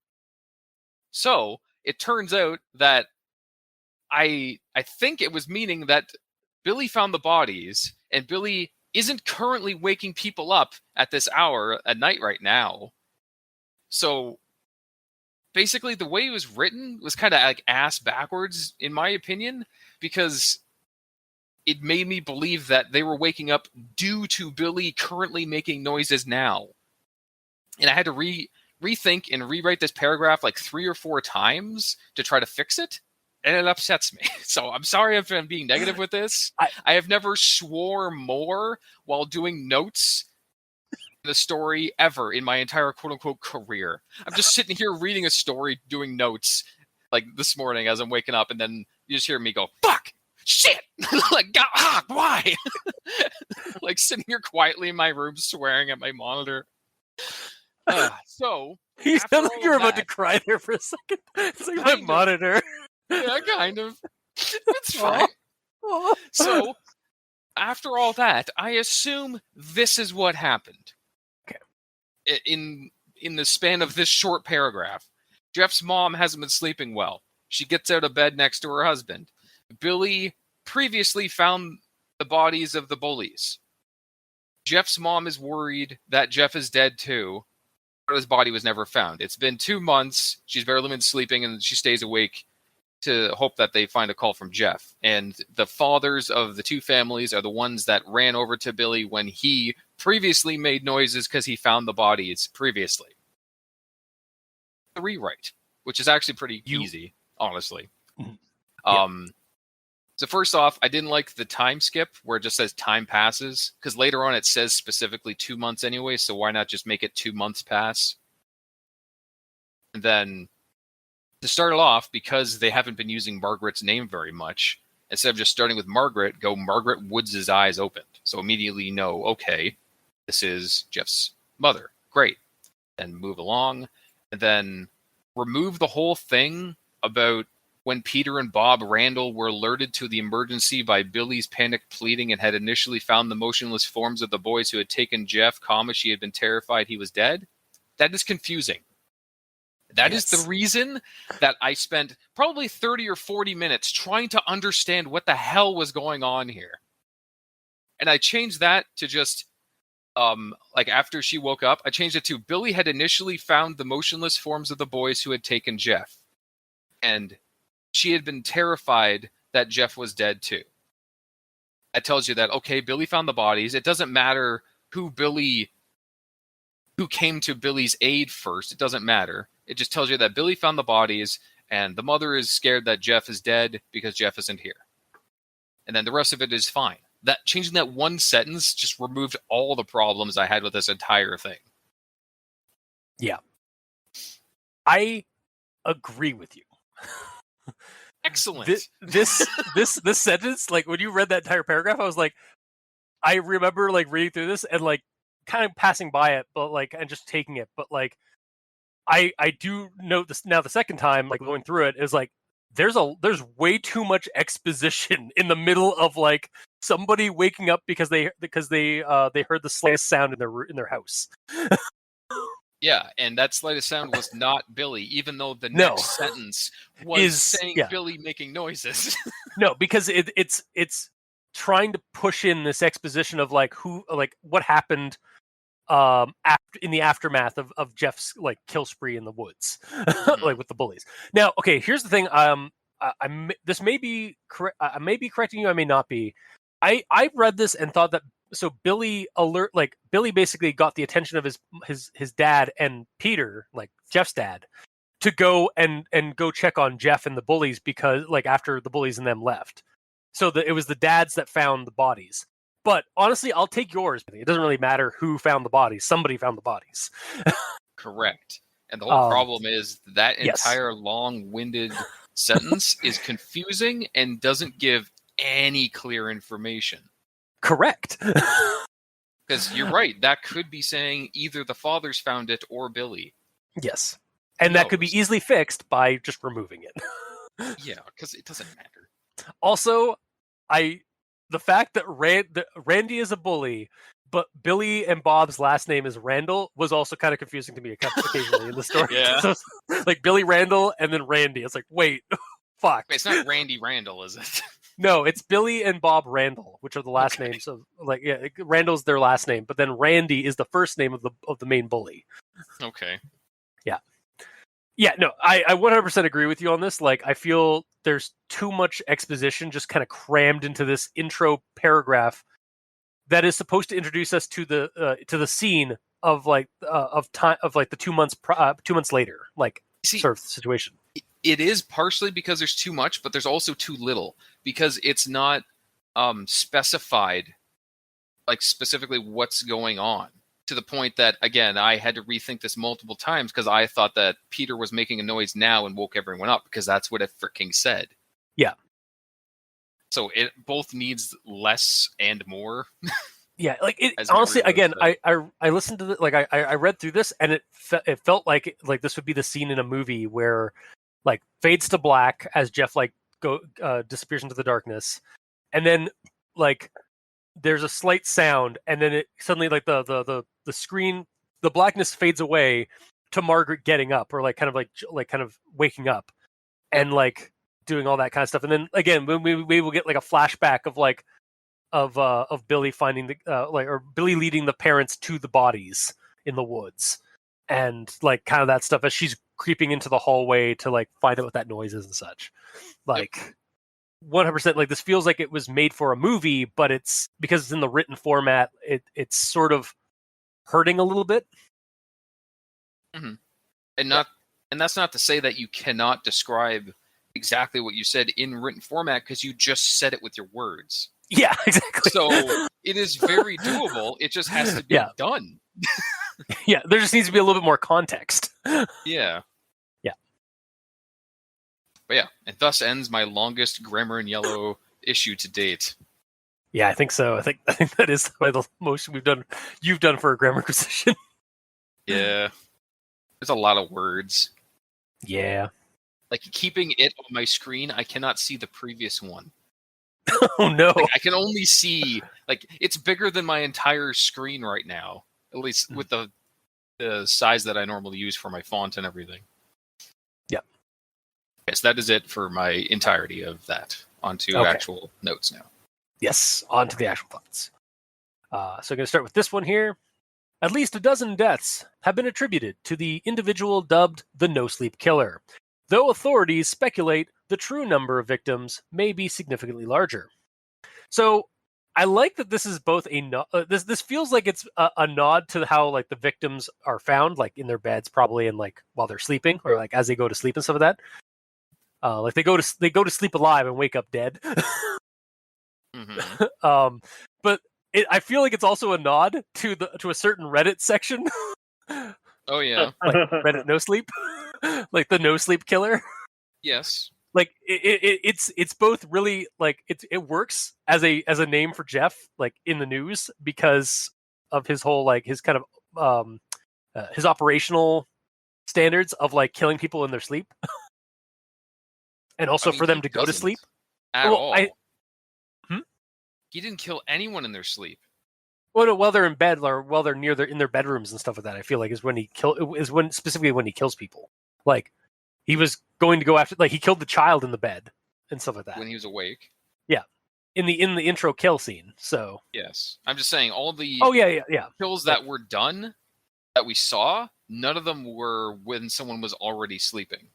[SPEAKER 3] So it turns out that I think it was meaning that Billy found the bodies, and Billy isn't currently waking people up at this hour at night right now. So basically the way it was written was kind of like ass backwards, in my opinion, because it made me believe that they were waking up due to Billy currently making noises now. And I had to rethink and rewrite this paragraph like 3 or 4 times to try to fix it, and it upsets me. So I'm sorry if I'm being negative with this. I have never swore more while doing notes in the story ever in my entire quote-unquote career. I'm just sitting here reading a story, doing notes, like this morning as I'm waking up, and then you just hear me go, fuck! Shit! Like, God, why? Like sitting here quietly in my room swearing at my monitor. So
[SPEAKER 1] You sound like you're about to cry there for a second. It's like my monitor.
[SPEAKER 3] Yeah, kind of. It's fine. So after all that, I assume this is what happened. Okay. In the span of this short paragraph, Jeff's mom hasn't been sleeping well. She gets out of bed next to her husband. Billy previously found the bodies of the bullies. Jeff's mom is worried that Jeff is dead too, but his body was never found. It's been 2 months. She's barely been sleeping, and she stays awake to hope that they find a call from Jeff. And the fathers of the 2 families are the ones that ran over to Billy when he previously made noises because he found the bodies previously. The rewrite, which is actually pretty easy, honestly. Yeah. So first off, I didn't like the time skip where it just says time passes, because later on it says specifically 2 months anyway, so why not just make it 2 months pass? And then to start it off, because they haven't been using Margaret's name very much, instead of just starting with Margaret, go Margaret Woods' eyes opened. So immediately you know, okay, this is Jeff's mother. Great. Then move along, and then remove the whole thing about when Peter and Bob Randall were alerted to the emergency by Billy's panicked pleading and had initially found the motionless forms of the boys who had taken Jeff, she had been terrified he was dead. That is confusing. That is the reason that I spent probably 30 or 40 minutes trying to understand what the hell was going on here. And I changed that to just, like after she woke up, I changed it to Billy had initially found the motionless forms of the boys who had taken Jeff. And she had been terrified that Jeff was dead too. That tells you that, okay, Billy found the bodies. It doesn't matter who came to Billy's aid first. It doesn't matter. It just tells you that Billy found the bodies, and the mother is scared that Jeff is dead because Jeff isn't here. And then the rest of it is fine. That changing that one sentence just removed all the problems I had with this entire thing.
[SPEAKER 1] Yeah. I agree with you.
[SPEAKER 3] Excellent.
[SPEAKER 1] This sentence, like when you read that entire paragraph, I was like, I remember like reading through this and like kind of passing by it, but like and just taking it. But like I do note this now the second time, like going through it, is like there's way too much exposition in the middle of like somebody waking up because they heard the slightest sound in their house.
[SPEAKER 3] Yeah, and that slightest sound was not Billy, even though the
[SPEAKER 1] No.
[SPEAKER 3] next sentence was saying
[SPEAKER 1] yeah.
[SPEAKER 3] Billy making noises.
[SPEAKER 1] No, because it's trying to push in this exposition of like what happened after in the aftermath of Jeff's like kill spree in the woods, like with the bullies. Now, okay, here's the thing. This may be correct. I may be correcting you. I may not be. I read this and thought that Billy basically got the attention of his dad and Peter, like Jeff's dad, to go and go check on Jeff and the bullies because like after the bullies and them left. So it was the dads that found the bodies. But honestly, I'll take yours. It doesn't really matter who found the bodies. Somebody found the bodies.
[SPEAKER 3] Correct. And the whole problem is that
[SPEAKER 1] yes.
[SPEAKER 3] entire long-winded sentence is confusing and doesn't give any clear information.
[SPEAKER 1] Correct.
[SPEAKER 3] Because you're right. That could be saying either the fathers found it or Billy.
[SPEAKER 1] Yes. And that could be easily fixed by just removing it.
[SPEAKER 3] Yeah, because it doesn't matter.
[SPEAKER 1] Also, the fact that Randy is a bully, but Billy and Bob's last name is Randall was also kind of confusing to me occasionally in the story.
[SPEAKER 3] Yeah.
[SPEAKER 1] So, like Billy Randall and then Randy. It's like, wait, fuck.
[SPEAKER 3] It's not Randy Randall, is it?
[SPEAKER 1] No, it's Billy and Bob Randall, which are the last names of like Randall's their last name, but then Randy is the first name of the main bully.
[SPEAKER 3] Okay.
[SPEAKER 1] Yeah, no, I 100% agree with you on this. Like, I feel there's too much exposition just kind of crammed into this intro paragraph that is supposed to introduce us to the scene of like the 2 months 2 months later, like sort of situation.
[SPEAKER 3] It is partially because there's too much, but there's also too little because it's not specified like specifically what's going on. To the point that, again, I had to rethink this multiple times because I thought that Peter was making a noise now and woke everyone up because that's what it freaking said. Yeah. So it both needs less and more.
[SPEAKER 1] Yeah, like it honestly. Again, I listened to it. Like I read through this, and it felt like this would be the scene in a movie where like fades to black as Jeff like disappears into the darkness, and then like there's a slight sound, and then it suddenly like the screen, the blackness fades away to Margaret getting up or like kind of waking up and like doing all that kind of stuff, and then again we will get like a flashback of like of Billy finding the or Billy leading the parents to the bodies in the woods, and like kind of that stuff as she's creeping into the hallway to like find out what that noise is and such. Like 100%, like this feels like it was made for a movie, but it's because it's in the written format, it's sort of hurting a little bit.
[SPEAKER 3] Mm-hmm. And that's not to say that you cannot describe exactly what you said in written format because you just said it with your words.
[SPEAKER 1] Yeah, exactly.
[SPEAKER 3] So it is very doable. It just has to be done.
[SPEAKER 1] Yeah, there just needs to be a little bit more context.
[SPEAKER 3] Yeah.
[SPEAKER 1] Yeah.
[SPEAKER 3] But yeah, and thus ends my longest Grammar in Yellow issue to date.
[SPEAKER 1] Yeah, I think so. I think that is the most you've done for a grammar position.
[SPEAKER 3] Yeah. There's a lot of words.
[SPEAKER 1] Yeah.
[SPEAKER 3] Like keeping it on my screen, I cannot see the previous one.
[SPEAKER 1] Oh no.
[SPEAKER 3] Like, I can only see like it's bigger than my entire screen right now. At least with the size that I normally use for my font and everything.
[SPEAKER 1] Yeah.
[SPEAKER 3] Yes, that is it for my entirety of that. On to actual notes now.
[SPEAKER 1] Yes, on to the actual thoughts. So I'm going to start with this one here. At least a dozen deaths have been attributed to the individual dubbed the No Sleep Killer, though authorities speculate the true number of victims may be significantly larger. So I like that this is both this feels like it's a nod to how like the victims are found like in their beds probably and like while they're sleeping or like as they go to sleep and stuff like that. Like they go to sleep alive and wake up dead.
[SPEAKER 3] Mm-hmm.
[SPEAKER 1] But I feel like it's also a nod to a certain Reddit section.
[SPEAKER 3] Oh yeah,
[SPEAKER 1] like Reddit No Sleep, like the No Sleep Killer.
[SPEAKER 3] Yes,
[SPEAKER 1] like it's both really like it works as a name for Jeff, like in the news, because of his whole like his kind of his operational standards of like killing people in their sleep, and also for them
[SPEAKER 3] he
[SPEAKER 1] to go to
[SPEAKER 3] doesn't
[SPEAKER 1] sleep.
[SPEAKER 3] at
[SPEAKER 1] Well,
[SPEAKER 3] all.
[SPEAKER 1] Hmm?
[SPEAKER 3] He didn't kill anyone in their sleep.
[SPEAKER 1] Well, no, while they're in bed or while they're in their bedrooms and stuff like that, I feel like is when specifically when he kills people. Like he was going to go after, like he killed the child in the bed and stuff like that.
[SPEAKER 3] When he was awake.
[SPEAKER 1] Yeah, in the intro kill scene. So
[SPEAKER 3] Yes, I'm just saying all the
[SPEAKER 1] yeah.
[SPEAKER 3] kills that were done that we saw, none of them were when someone was already sleeping.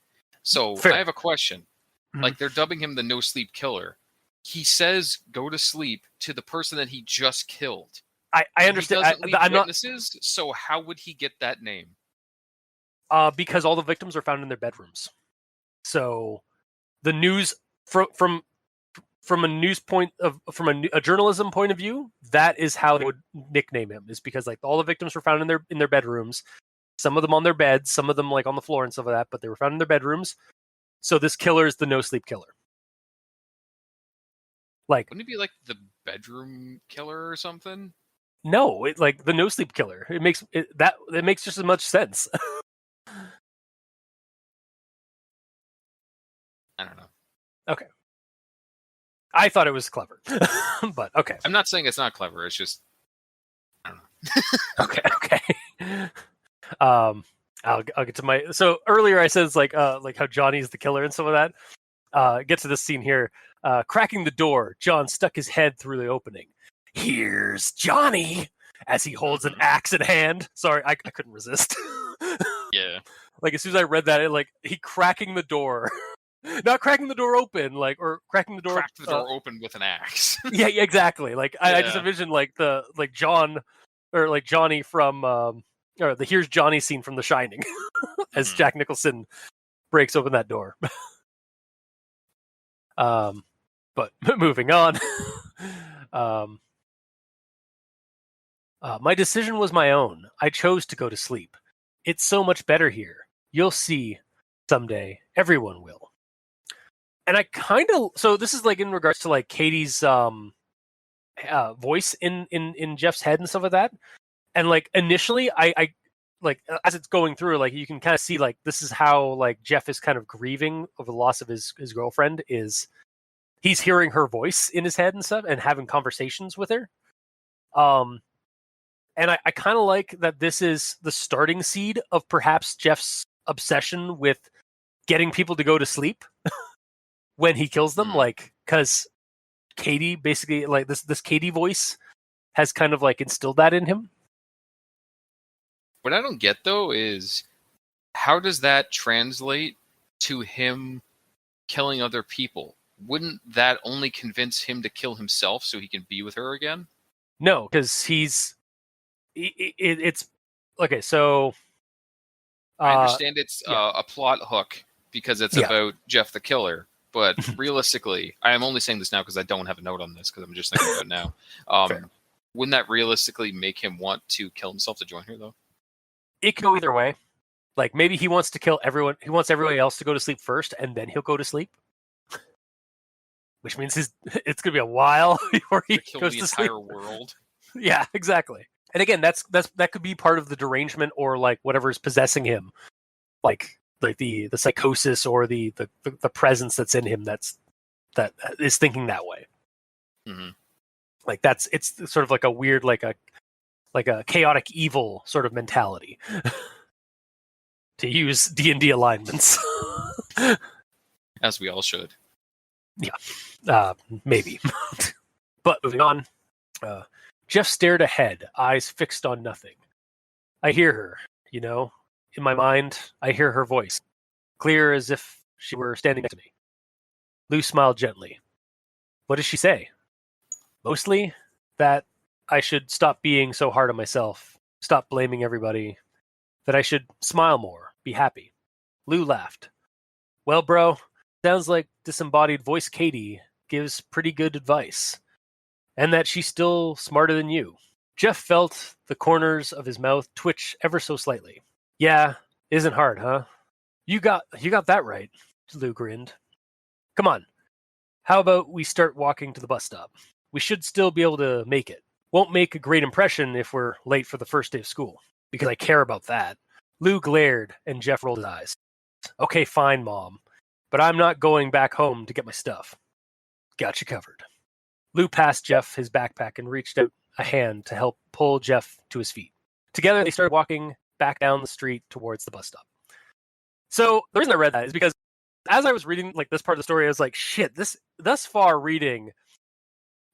[SPEAKER 3] So
[SPEAKER 1] Fair.
[SPEAKER 3] I have a question.
[SPEAKER 1] Mhm.
[SPEAKER 3] Like they're dubbing him the no sleep killer. He says go to sleep to the person that he just killed.
[SPEAKER 1] I understand.
[SPEAKER 3] He doesn't leave
[SPEAKER 1] I'm
[SPEAKER 3] witnesses, so how would he get that name?
[SPEAKER 1] not because all the victims are found in their bedrooms. So the news from a news point of from a journalism point of view, that is how they would nickname him, is because like all the victims were found in their bedrooms, some of them on their beds, some of them like on the floor and stuff like that, but they were found in their bedrooms. So this killer is the no sleep killer. Like,
[SPEAKER 3] Wouldn't it be like the bedroom killer or something?
[SPEAKER 1] no, it like the no sleep killer. It makes just as much sense.
[SPEAKER 3] I don't know.
[SPEAKER 1] Okay. I thought it was clever, but okay.
[SPEAKER 3] I'm not saying it's not clever. It's just I don't know.
[SPEAKER 1] Okay. I'll get to my. So earlier I said it's like how Johnny's the killer and some of that. Get to this scene here. Cracking the door, John stuck his head through the opening. Here's Johnny as he holds an axe in hand. Sorry, I couldn't resist.
[SPEAKER 3] Yeah.
[SPEAKER 1] Like as soon as I read that, he cracking the door. Not cracking the door open, like, or cracking the door.
[SPEAKER 3] Cracked the door open with an axe.
[SPEAKER 1] Yeah, exactly. Like I just envisioned like John or like Johnny from or the Here's Johnny scene from The Shining as Jack Nicholson breaks open that door. But moving on. My decision was my own. I chose to go to sleep. It's so much better here. You'll see someday. Everyone will. And I kind of, so this is like in regards to like Katie's voice in Jeff's head and stuff like that. And like initially I like as it's going through, like you can kind of see like this is how like Jeff is kind of grieving over the loss of his girlfriend. Is he's hearing her voice in his head and stuff and having conversations with her. And I kind of like that this is the starting seed of perhaps Jeff's obsession with getting people to go to sleep when he kills them. Like, because Katie basically, like this Katie voice has kind of like instilled that in him.
[SPEAKER 3] What I don't get though is how does that translate to him killing other people? Wouldn't that only convince him to kill himself so he can be with her again?
[SPEAKER 1] No, because it's okay. So
[SPEAKER 3] I understand it's a plot hook because it's about Jeff the killer. But realistically, I am only saying this now because I don't have a note on this because I'm just thinking about it now. Wouldn't that realistically make him want to kill himself to join her, though?
[SPEAKER 1] It could go either way. Like maybe he wants to kill everyone. He wants everybody else to go to sleep first, and then he'll go to sleep. Which means it's going to be a while before he goes to sleep.
[SPEAKER 3] The entire world.
[SPEAKER 1] Yeah, exactly. And again, that could be part of the derangement or like whatever is possessing him, like the psychosis or the presence that's in him that is thinking that way.
[SPEAKER 3] Mm-hmm.
[SPEAKER 1] Like it's sort of like a weird like a chaotic evil sort of mentality. To use D&D alignments.
[SPEAKER 3] As we all should.
[SPEAKER 1] Yeah, maybe. But moving on. Jeff stared ahead, eyes fixed on nothing. I hear her, in my mind, I hear her voice, clear as if she were standing next to me. Lou smiled gently. What does she say? Mostly that I should stop being so hard on myself, stop blaming everybody, that I should smile more, be happy. Lou laughed. Well, bro, sounds like disembodied voice Katie gives pretty good advice. And that she's still smarter than you. Jeff felt the corners of his mouth twitch ever so slightly. Yeah, isn't hard, huh? You got that right, Lou grinned. Come on. How about we start walking to the bus stop? We should still be able to make it. Won't make a great impression if we're late for the first day of school, because I care about that. Lou glared, and Jeff rolled his eyes. Okay, fine, Mom. But I'm not going back home to get my stuff. Got you covered. Lou passed Jeff his backpack and reached out a hand to help pull Jeff to his feet. Together, they started walking back down the street towards the bus stop. So the reason I read that is because as I was reading like this part of the story, I was like, shit, this thus far reading,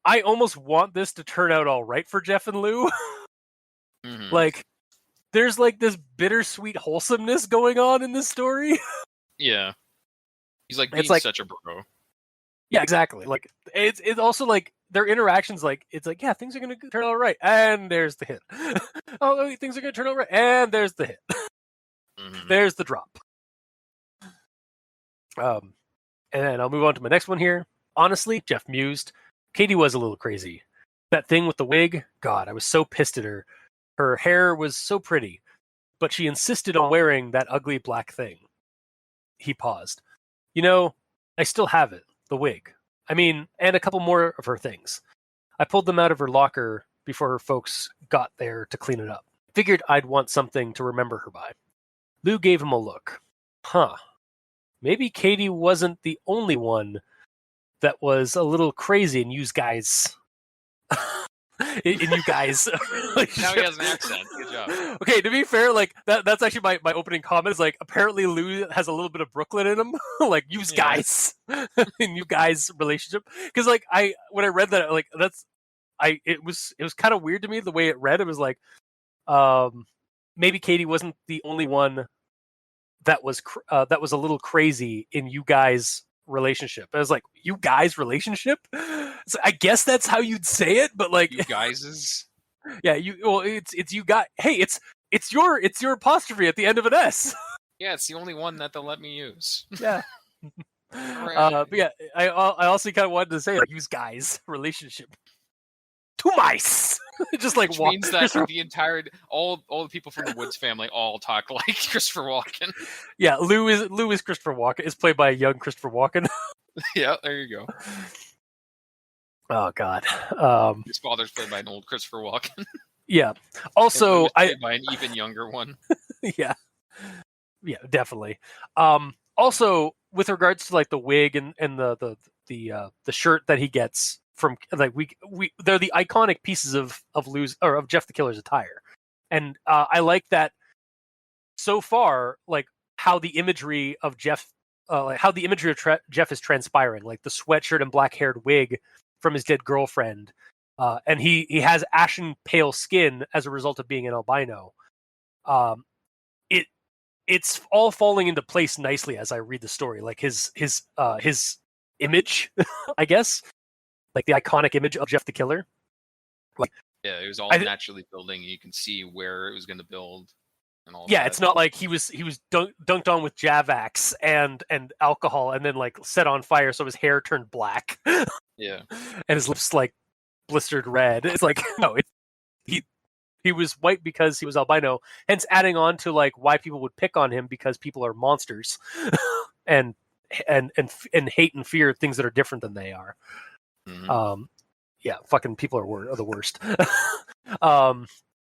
[SPEAKER 1] I almost want this to turn out all right for Jeff and Lou.
[SPEAKER 3] Mhm.
[SPEAKER 1] Like, there's like this bittersweet wholesomeness going on in this story.
[SPEAKER 3] Yeah. He's like being
[SPEAKER 1] It's like-
[SPEAKER 3] such a bro.
[SPEAKER 1] Yeah, exactly. Like it's also like their interactions, like it's like, yeah, things are gonna turn out right, and there's the hit. Oh, things are gonna turn out right, and there's the hit.
[SPEAKER 3] Mhm.
[SPEAKER 1] There's the drop. And then I'll move on to my next one here. Honestly, Jeff mused, Katie was a little crazy. That thing with the wig, God, I was so pissed at her. Her hair was so pretty, but she insisted on wearing that ugly black thing. He paused. You know, I still have it, the wig. I mean, and a couple more of her things. I pulled them out of her locker before her folks got there to clean it up. Figured I'd want something to remember her by. Lou gave him a look. Huh. Maybe Katie wasn't the only one that was a little crazy in you guys. in you guys.
[SPEAKER 3] Now he has an accent. Good job.
[SPEAKER 1] Okay, to be fair, like that's actually my opening comment is like apparently Lou has a little bit of Brooklyn in him. Like you guys in you guys relationship. Because like when I read that, like it was kind of weird to me the way it read. It was like maybe Katie wasn't the only one that was a little crazy in you guys relationship. I was like, you guys relationship? So I guess that's how you'd say it, but like
[SPEAKER 3] You guys is
[SPEAKER 1] yeah, it's you guys. Hey, it's your apostrophe at the end of an S.
[SPEAKER 3] yeah, it's the only one that they'll let me use.
[SPEAKER 1] Yeah.
[SPEAKER 3] Hooray.
[SPEAKER 1] But yeah, I also kind of wanted to say like, use guys relationship. Two mice. Just like
[SPEAKER 3] Which means that
[SPEAKER 1] Christopher-
[SPEAKER 3] the entire all the people from the Woods family all talk like Christopher Walken.
[SPEAKER 1] yeah, Lou is Christopher Walken. Is played by a young Christopher Walken.
[SPEAKER 3] Yeah, there you go.
[SPEAKER 1] Oh God.
[SPEAKER 3] His father's played by an old Christopher Walken.
[SPEAKER 1] Yeah.
[SPEAKER 3] And
[SPEAKER 1] Also,
[SPEAKER 3] Lou is played by an even younger one.
[SPEAKER 1] yeah, definitely. Also, with regards to like the wig and the shirt that he gets from like we they're the iconic pieces of Lou's or of Jeff the Killer's attire, and I like that so far. Like how the imagery of Jeff, how the imagery of Jeff is transpiring, like the sweatshirt and black haired wig from his dead girlfriend, and he has ashen pale skin as a result of being an albino. It's all falling into place nicely as I read the story. Like his image, I guess, like the iconic image of Jeff the Killer. Like
[SPEAKER 3] Yeah, it was all naturally building. You can see where it was going to build, and all.
[SPEAKER 1] Yeah,
[SPEAKER 3] that.
[SPEAKER 1] it's not like he was dunked on with Javax and alcohol and then like set on fire, so his hair turned black.
[SPEAKER 3] Yeah,
[SPEAKER 1] and his lips like blistered red. It's like no, he was white because he was albino, hence adding on to like why people would pick on him because people are monsters and hate and fear things that are different than they are.
[SPEAKER 3] Mm-hmm.
[SPEAKER 1] Yeah, fucking people are the worst.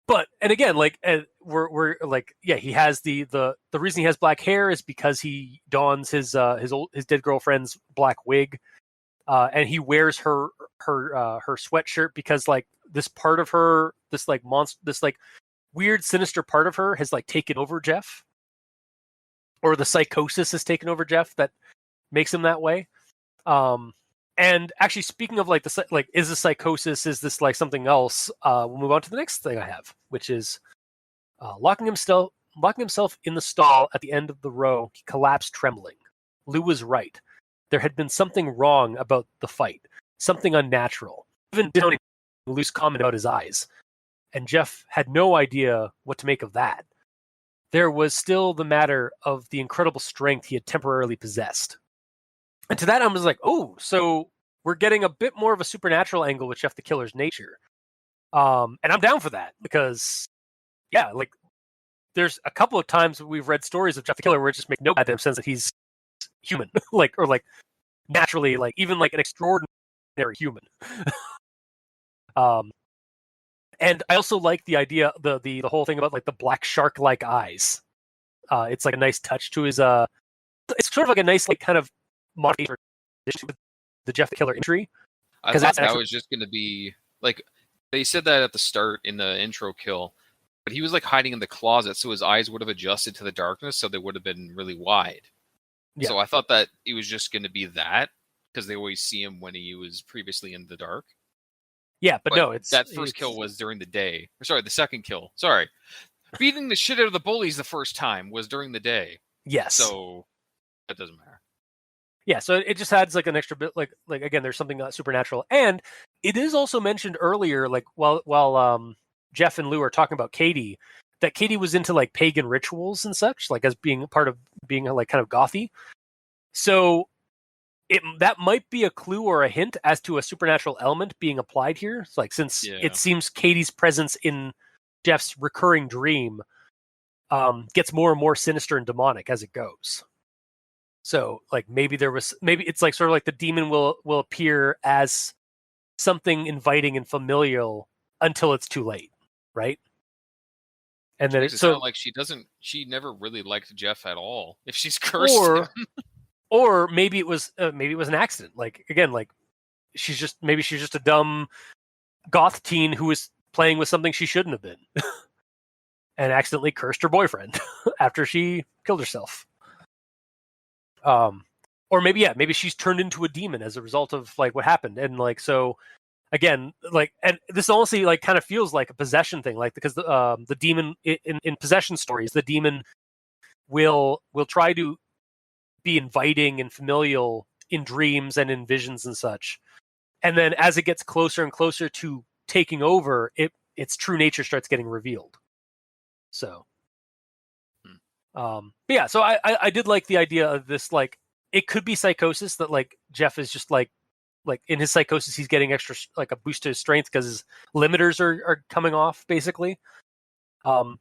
[SPEAKER 1] But and again, like we're like yeah, he has the reason he has black hair is because he dons his dead girlfriend's black wig, and he wears her sweatshirt because like this part of her, this like monster, this like weird sinister part of her has like taken over Jeff, or the psychosis has taken over Jeff that makes him that way. And actually, speaking of like is this psychosis? Is this like something else? We'll move on to the next thing I have, which is locking himself in the stall at the end of the row. He collapsed, trembling. Lou was right. There had been something wrong about the fight, something unnatural. Even discounting Lou's comment about his eyes, and Jeff had no idea what to make of that. There was still the matter of the incredible strength he had temporarily possessed. And to that, I was like, oh, so we're getting a bit more of a supernatural angle with Jeff the Killer's nature. And I'm down for that because, yeah, like there's a couple of times we've read stories of Jeff the Killer where it just makes no goddamn sense that he's human, like naturally, like even like an extraordinary human. And I also like the idea, the whole thing about like the black shark like eyes. It's like a nice touch to his. It's sort of like a nice like kind of modification with the Jeff the Killer imagery.
[SPEAKER 3] I thought that was just going to be like they said that at the start in the intro kill, but he was like hiding in the closet, so his eyes would have adjusted to the darkness, so they would have been really wide. Yeah. So I thought that it was just going to be that because they always see him when he was previously in the dark.
[SPEAKER 1] Yeah, but no, it's
[SPEAKER 3] that first kill was during the day. Sorry, the second kill. Sorry, beating the shit out of the bullies the first time was during the day.
[SPEAKER 1] Yes.
[SPEAKER 3] So that doesn't matter.
[SPEAKER 1] Yeah, so it just adds like an extra bit, like again, there's something supernatural, and it is also mentioned earlier, like while Jeff and Lou are talking about Katie, that Katie was into like pagan rituals and such, like as being part of being like kind of gothy. So that might be a clue or a hint as to a supernatural element being applied here. It's like since it seems Katie's presence in Jeff's recurring dream gets more and more sinister and demonic as it goes. So like maybe it's like sort of like the demon will appear as something inviting and familial until it's too late, right? And then
[SPEAKER 3] it sounds like she never really liked Jeff at all. If she's cursed him.
[SPEAKER 1] Or maybe it was an accident. Like again, like she's just a dumb goth teen who was playing with something she shouldn't have been, and accidentally cursed her boyfriend after she killed herself. Or maybe she's turned into a demon as a result of like what happened, and like so again, like, and this honestly like kind of feels like a possession thing, like because the demon in possession stories, the demon will try to be inviting and familial in dreams and in visions and such, and then as it gets closer and closer to taking over, its true nature starts getting revealed. So but yeah, so I did like the idea of this, like it could be psychosis, that like Jeff is just like in his psychosis he's getting extra like a boost to his strength because his limiters are coming off basically, and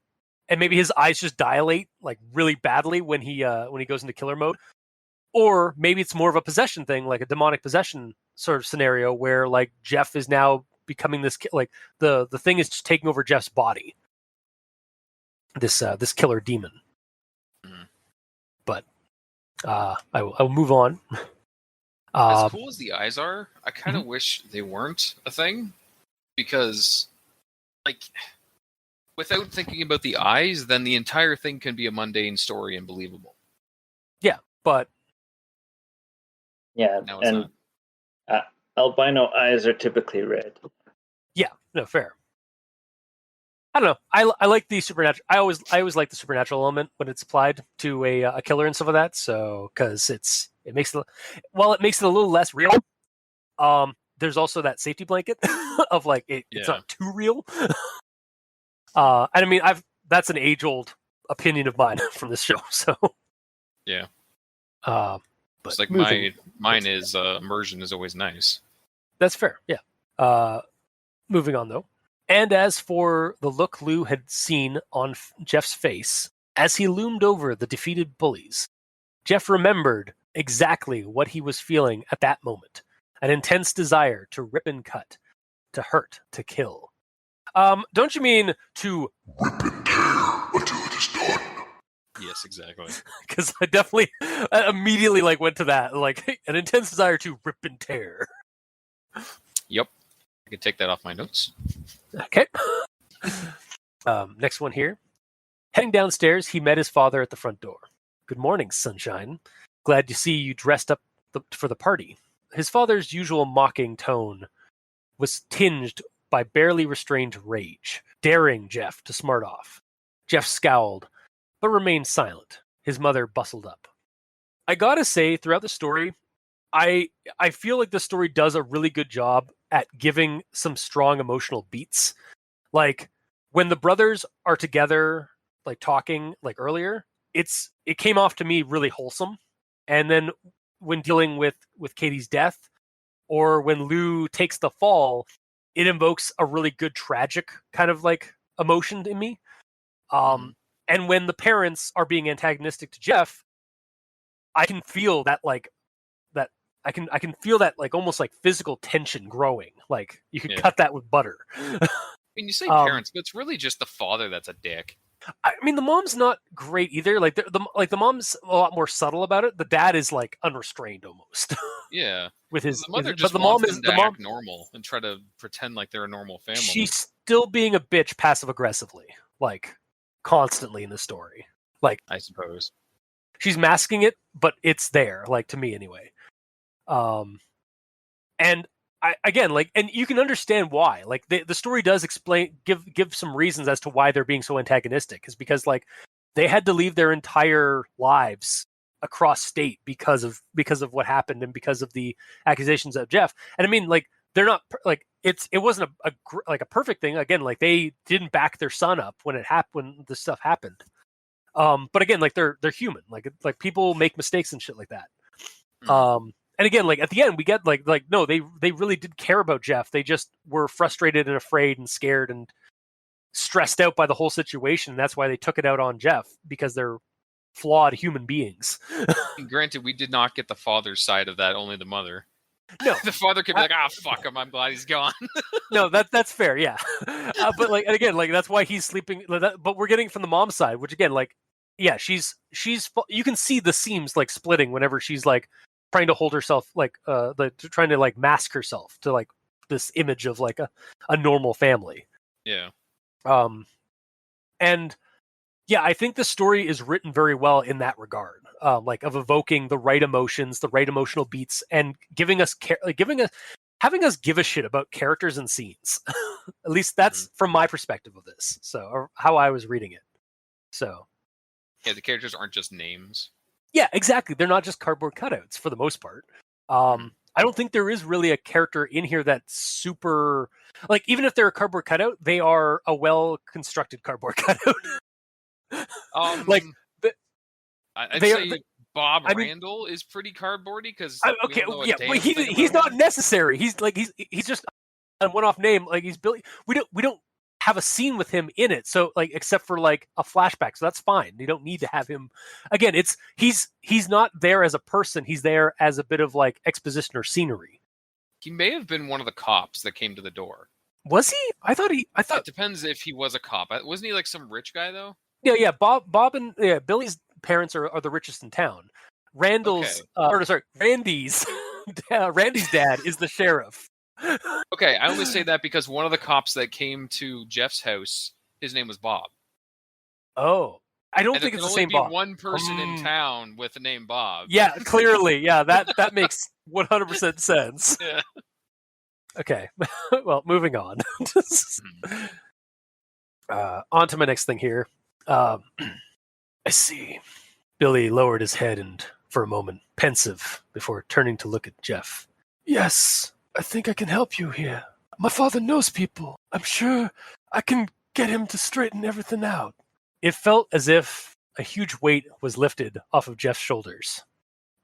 [SPEAKER 1] maybe his eyes just dilate like really badly when he goes into killer mode. Or maybe it's more of a possession thing, like a demonic possession sort of scenario where like Jeff is now becoming this, like the thing is just taking over Jeff's body. This killer demon. But I will move on.
[SPEAKER 3] As cool as the eyes are, I kind of wish they weren't a thing, because like without thinking about the eyes, then the entire thing can be a mundane story and believable.
[SPEAKER 1] Yeah, but
[SPEAKER 2] yeah, and albino eyes are typically red.
[SPEAKER 1] Yeah, no, fair. I don't know. I like the supernatural. I always like the supernatural element when it's applied to a killer and stuff like that. So because it makes it a little less real. There's also that safety blanket of like it's not too real. And I mean that's an age old opinion of mine from this show. So
[SPEAKER 3] yeah.
[SPEAKER 1] But
[SPEAKER 3] it's like mine is immersion is always nice.
[SPEAKER 1] That's fair. Yeah. Moving on though. And as for the look Lou had seen on Jeff's face as he loomed over the defeated bullies, Jeff remembered exactly what he was feeling at that moment. An intense desire to rip and cut, to hurt, to kill. Don't you mean to
[SPEAKER 4] rip and tear until it is done?
[SPEAKER 3] Yes, exactly.
[SPEAKER 1] Because I definitely immediately went to that, an intense desire to rip and tear.
[SPEAKER 3] Yep. I can take that off my notes.
[SPEAKER 1] Okay. Next one here. Heading downstairs, he met his father at the front door. Good morning, sunshine. Glad to see you dressed up for the party. His father's usual mocking tone was tinged by barely restrained rage, daring Jeff to smart off. Jeff scowled, but remained silent. His mother bustled up. I gotta say, throughout the story, I feel like the story does a really good job at giving some strong emotional beats. Like when the brothers are together, talking earlier, it came off to me really wholesome. And then when dealing with Katie's death, or when Lou takes the fall, it invokes a really good tragic kind of emotion in me. And when the parents are being antagonistic to Jeff, I can feel that I can feel that like almost like physical tension growing. Like you could
[SPEAKER 3] Yeah.
[SPEAKER 1] cut that with butter.
[SPEAKER 3] I mean, you say parents, but it's really just the father that's a dick.
[SPEAKER 1] I mean, the mom's not great either. Like the mom's a lot more subtle about it. The dad is like unrestrained almost.
[SPEAKER 3] Yeah.
[SPEAKER 1] With his,
[SPEAKER 3] The mother
[SPEAKER 1] but
[SPEAKER 3] just
[SPEAKER 1] the
[SPEAKER 3] wants
[SPEAKER 1] mom is
[SPEAKER 3] them to
[SPEAKER 1] the mom.
[SPEAKER 3] act normal and try to pretend like they're a normal family.
[SPEAKER 1] She's still being a bitch passive aggressively, like constantly in the story. Like
[SPEAKER 3] I suppose.
[SPEAKER 1] she's masking it, but it's there. Like to me anyway. And I again like, and you can understand why. Like the story does give some reasons as to why they're being so antagonistic. Is because like they had to leave their entire lives across state because of what happened and because of the accusations of Jeff. And I mean, like they're not like it wasn't a perfect thing. Again, like they didn't back their son up when it happened, when this stuff happened. But again, like they're human. Like people make mistakes and shit like that. And again, like at the end, we get like no, they really did care about Jeff. They just were frustrated and afraid and scared and stressed out by the whole situation. And that's why they took it out on Jeff, because they're flawed human beings.
[SPEAKER 3] Granted, we did not get the father's side of that, only the mother.
[SPEAKER 1] No,
[SPEAKER 3] The father could be like, fuck him, I'm glad he's gone.
[SPEAKER 1] no, that's fair, yeah. But like, and again, like that's why he's sleeping. But we're getting from the mom's side, which again, like, yeah, she's you can see the seams like splitting whenever she's like trying to hold herself, like trying to like mask herself to like this image of like a normal family.
[SPEAKER 3] Yeah.
[SPEAKER 1] And yeah, I think the story is written very well in that regard, like of evoking the right emotions, the right emotional beats, and giving us having us give a shit about characters and scenes. At least that's from my perspective of this. So, or how I was reading it. So,
[SPEAKER 3] Yeah, the characters aren't just names.
[SPEAKER 1] yeah, exactly. They're not just cardboard cutouts for the most part. I don't think there is really a character in here that's super, like, even if they're a cardboard cutout, they are a well-constructed cardboard cutout. Like,
[SPEAKER 3] I'd say Bob Randall is pretty cardboardy because
[SPEAKER 1] okay, yeah, but he's not necessary. He's just a one-off name. Like he's Billy. We don't have a scene with him in it, so like except for like a flashback, so that's fine. You don't need to have him again. He's not there as a person. He's there as a bit of like exposition or scenery.
[SPEAKER 3] He may have been one of the cops that came to the door.
[SPEAKER 1] Was he? I thought
[SPEAKER 3] it depends if he was a cop. Wasn't he like some rich guy though?
[SPEAKER 1] Yeah. Bob and Billy's parents are the richest in town. Randy's Randy's dad is the sheriff.
[SPEAKER 3] Okay, I only say that because one of the cops that came to Jeff's house, his name was Bob.
[SPEAKER 1] Oh, I don't think it's the same Bob.
[SPEAKER 3] One person in town with the name Bob.
[SPEAKER 1] Yeah, clearly, yeah, that makes 100% sense.
[SPEAKER 3] Yeah.
[SPEAKER 1] Okay, well, moving on. On to my next thing here. I see. Billy lowered his head and, for a moment, pensive, before turning to look at Jeff. Yes, I think I can help you here. My father knows people. I'm sure I can get him to straighten everything out. It felt as if a huge weight was lifted off of Jeff's shoulders.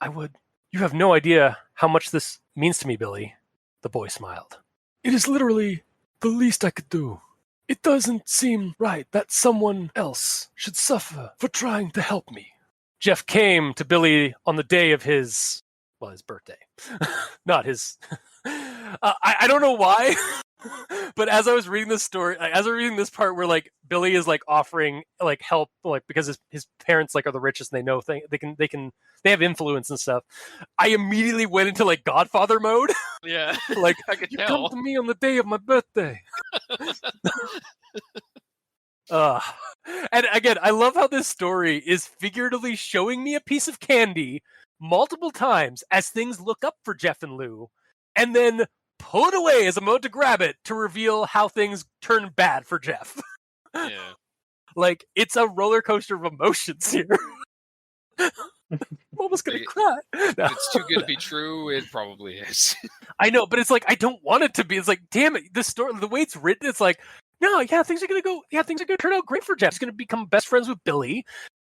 [SPEAKER 1] You have no idea how much this means to me, Billy. The boy smiled. It is literally the least I could do. It doesn't seem right that someone else should suffer for trying to help me. Jeff came to Billy on the day of his birthday. Not his... I don't know why, but as I was reading this story, as I was reading this part where like Billy is like offering like help, like because his parents like are the richest and they know they have influence and stuff. I immediately went into like Godfather mode.
[SPEAKER 3] Yeah,
[SPEAKER 1] like
[SPEAKER 3] I could
[SPEAKER 1] you
[SPEAKER 3] tell.
[SPEAKER 1] come to me on the day of my birthday. And again, I love how this story is figuratively showing me a piece of candy multiple times as things look up for Jeff and Lou, and then pull it away as a mode to grab it to reveal how things turn bad for Jeff.
[SPEAKER 3] Yeah.
[SPEAKER 1] Like, it's a roller coaster of emotions here. I'm almost gonna cry. No.
[SPEAKER 3] It's too good to be true. It probably is.
[SPEAKER 1] I know, but it's like, I don't want it to be. It's like, damn it, this story, the way it's written, it's like, no, yeah, things are gonna turn out great for Jeff. He's gonna become best friends with Billy.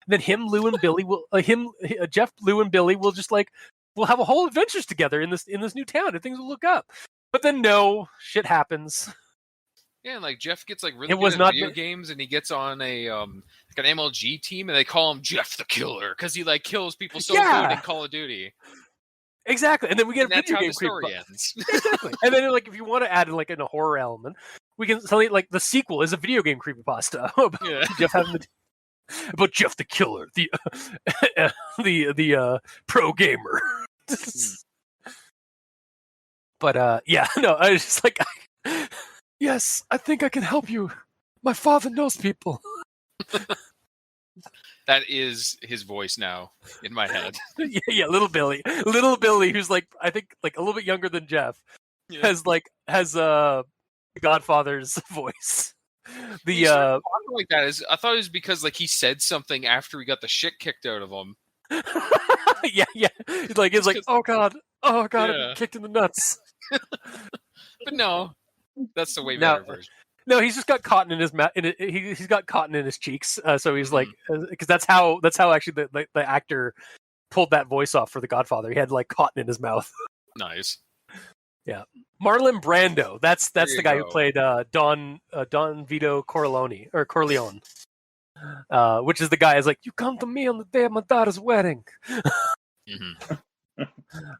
[SPEAKER 1] And then Jeff, Lou, and Billy will just like, we'll have a whole adventures together in this new town, and things will look up. But then no, shit happens.
[SPEAKER 3] Yeah, and like Jeff gets like really good at video games, and he gets on a like an MLG team, and they call him Jeff the Killer because he like kills people so good in Call of Duty.
[SPEAKER 1] Exactly, and then we get
[SPEAKER 3] And
[SPEAKER 1] a
[SPEAKER 3] that's
[SPEAKER 1] video
[SPEAKER 3] how
[SPEAKER 1] game
[SPEAKER 3] the story
[SPEAKER 1] creepypasta.
[SPEAKER 3] ends.
[SPEAKER 1] Exactly, and then like if you want to add like in a horror element, we can something like the sequel is a video game creepypasta about
[SPEAKER 3] Yeah.
[SPEAKER 1] Jeff having about Jeff the Killer, the the pro gamer. But yeah, no, I was just like, yes, I think I can help you. My father knows people.
[SPEAKER 3] That is his voice now in my head.
[SPEAKER 1] Yeah, little Billy, who's like I think like a little bit younger than Jeff,
[SPEAKER 3] Yeah.
[SPEAKER 1] has Godfather's voice.
[SPEAKER 3] When you started talking like that, I thought it was because like he said something after he got the shit kicked out of him.
[SPEAKER 1] yeah, it's like oh god, I've
[SPEAKER 3] Yeah.
[SPEAKER 1] been kicked in the nuts.
[SPEAKER 3] But no, that's the way better version.
[SPEAKER 1] No, he's just got cotton in his mouth. He's got cotton in his cheeks, so he's like, because that's how actually the actor pulled that voice off for The Godfather. He had like cotton in his mouth.
[SPEAKER 3] Nice.
[SPEAKER 1] Yeah, Marlon Brando. That's the guy who
[SPEAKER 3] go.
[SPEAKER 1] played Don Vito Corleone, which is the guy who's like, you come to me on the day of my daughter's wedding.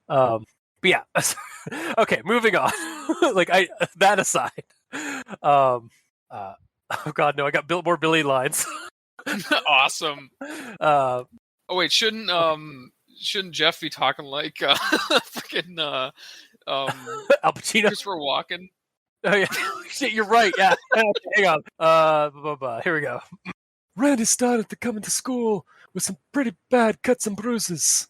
[SPEAKER 1] But yeah, okay, moving on. Like that aside, oh god, no, I got more Billy lines.
[SPEAKER 3] Awesome.
[SPEAKER 1] Oh
[SPEAKER 3] wait, shouldn't Jeff be talking like freaking
[SPEAKER 1] Al Pacino,
[SPEAKER 3] Christopher Walken?
[SPEAKER 1] Oh yeah, shit, you're right. Yeah, hang on. Here we go. Randy started to come into school with some pretty bad cuts and bruises,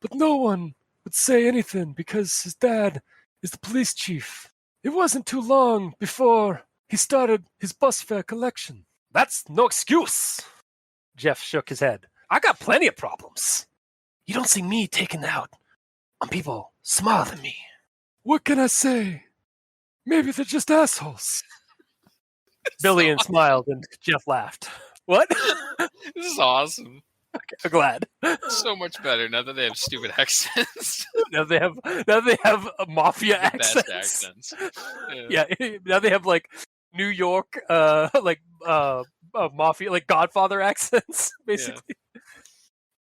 [SPEAKER 1] but no one would say anything because his dad is the police chief. It wasn't too long before he started his bus fare collection. That's no excuse. Jeff shook his head. I got plenty of problems. You don't see me taking out on people smaller than me. What can I say? Maybe they're just assholes. Billy smiled and Jeff laughed. What?
[SPEAKER 3] This is awesome.
[SPEAKER 1] Okay, I'm glad.
[SPEAKER 3] So much better now that they have stupid accents.
[SPEAKER 1] Now they have mafia
[SPEAKER 3] The best
[SPEAKER 1] accents.
[SPEAKER 3] accents.
[SPEAKER 1] Yeah, now they have like New York, mafia, like Godfather accents, basically.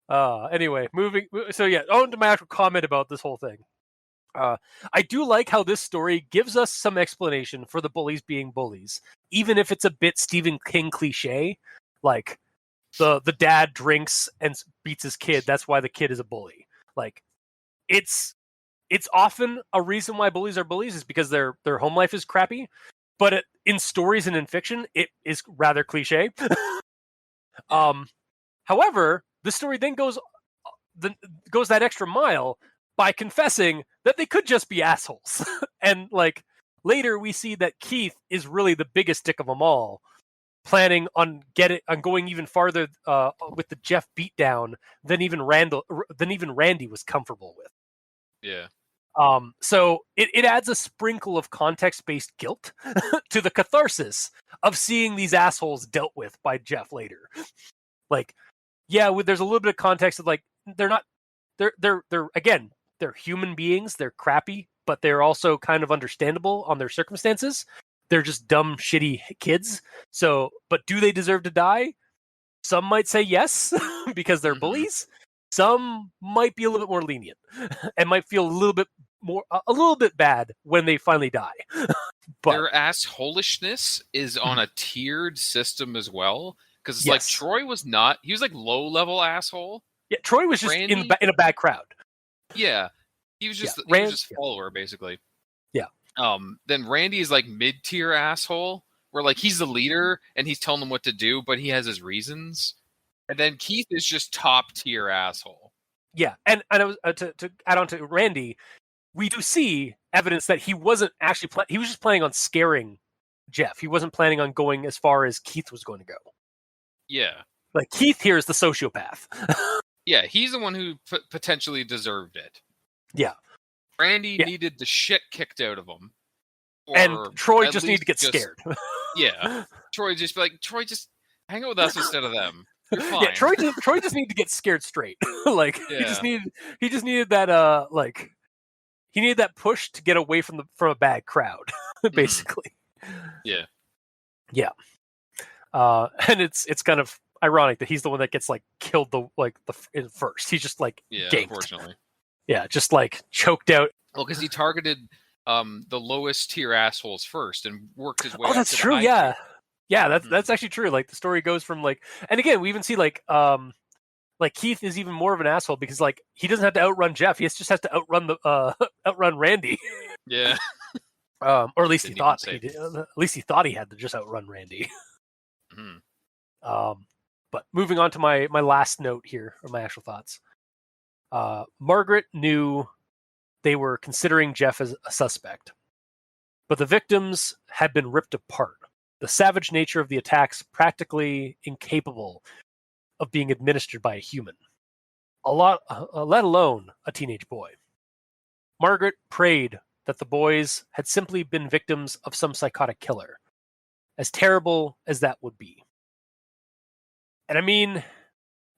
[SPEAKER 1] Anyway, moving. So yeah, on to my actual comment about this whole thing. I do like how this story gives us some explanation for the bullies being bullies, even if it's a bit Stephen King cliche, like the dad drinks and beats his kid. That's why the kid is a bully. Like, it's often a reason why bullies are bullies is because their home life is crappy. But in stories and in fiction, it is rather cliche. However, the story then goes that extra mile by confessing that they could just be assholes. And like later we see that Keith is really the biggest dick of them all, planning on going even farther with the Jeff beatdown than even Randy was comfortable with.
[SPEAKER 3] Yeah.
[SPEAKER 1] So it adds a sprinkle of context-based guilt to the catharsis of seeing these assholes dealt with by Jeff later. Like, yeah, there's a little bit of context of like they're human beings, they're crappy, but they're also kind of understandable on their circumstances. They're just dumb, shitty kids. So, but do they deserve to die? Some might say yes because they're bullies. Some might be a little bit more lenient and might feel a little bit bad when they finally die. But
[SPEAKER 3] their assholishness is on a tiered system as well. Because it's
[SPEAKER 1] Yes.
[SPEAKER 3] like Troy was not. He was like low level asshole.
[SPEAKER 1] yeah, Troy was just
[SPEAKER 3] Randy-
[SPEAKER 1] in a bad crowd.
[SPEAKER 3] Yeah, he was just
[SPEAKER 1] Yeah,
[SPEAKER 3] he was just follower basically.
[SPEAKER 1] Yeah.
[SPEAKER 3] Then Randy is like mid tier asshole, where like he's the leader and he's telling them what to do, but he has his reasons. And then Keith is just top tier asshole.
[SPEAKER 1] Yeah, and I was to add on to Randy, we do see evidence that he wasn't actually he was just planning on scaring Jeff. He wasn't planning on going as far as Keith was going to go.
[SPEAKER 3] Yeah.
[SPEAKER 1] Like Keith here is the sociopath.
[SPEAKER 3] Yeah, he's the one who potentially deserved it.
[SPEAKER 1] Yeah.
[SPEAKER 3] Randy needed the shit kicked out of him.
[SPEAKER 1] And Troy
[SPEAKER 3] at
[SPEAKER 1] just needed to get
[SPEAKER 3] least
[SPEAKER 1] scared.
[SPEAKER 3] Yeah. Troy just hang out with us instead of them. You're fine.
[SPEAKER 1] Yeah, Troy just needed to get scared straight. Like he just needed that he needed that push to get away from a bad crowd, basically.
[SPEAKER 3] Yeah.
[SPEAKER 1] Yeah. And it's kind of ironic that he's the one that gets like killed first. He's just like ganked.
[SPEAKER 3] Unfortunately.
[SPEAKER 1] Yeah, just like choked out.
[SPEAKER 3] Well, because he targeted the lowest tier assholes first and worked his way
[SPEAKER 1] Oh,
[SPEAKER 3] up
[SPEAKER 1] that's
[SPEAKER 3] to
[SPEAKER 1] true.
[SPEAKER 3] the high
[SPEAKER 1] Yeah,
[SPEAKER 3] tier.
[SPEAKER 1] yeah, that's actually true. Like the story goes from like, and again, we even see like Keith is even more of an asshole because like he doesn't have to outrun Jeff. He just has to outrun the outrun Randy.
[SPEAKER 3] Yeah.
[SPEAKER 1] Or at least he
[SPEAKER 3] Didn't even
[SPEAKER 1] thought
[SPEAKER 3] say
[SPEAKER 1] he did. At least he thought he had to just outrun Randy.
[SPEAKER 3] Mhm.
[SPEAKER 1] But moving on to my last note here, or my actual thoughts. Margaret knew they were considering Jeff as a suspect, but the victims had been ripped apart. The savage nature of the attacks practically incapable of being administered by a human, let alone a teenage boy. Margaret prayed that the boys had simply been victims of some psychotic killer, as terrible as that would be. And I mean,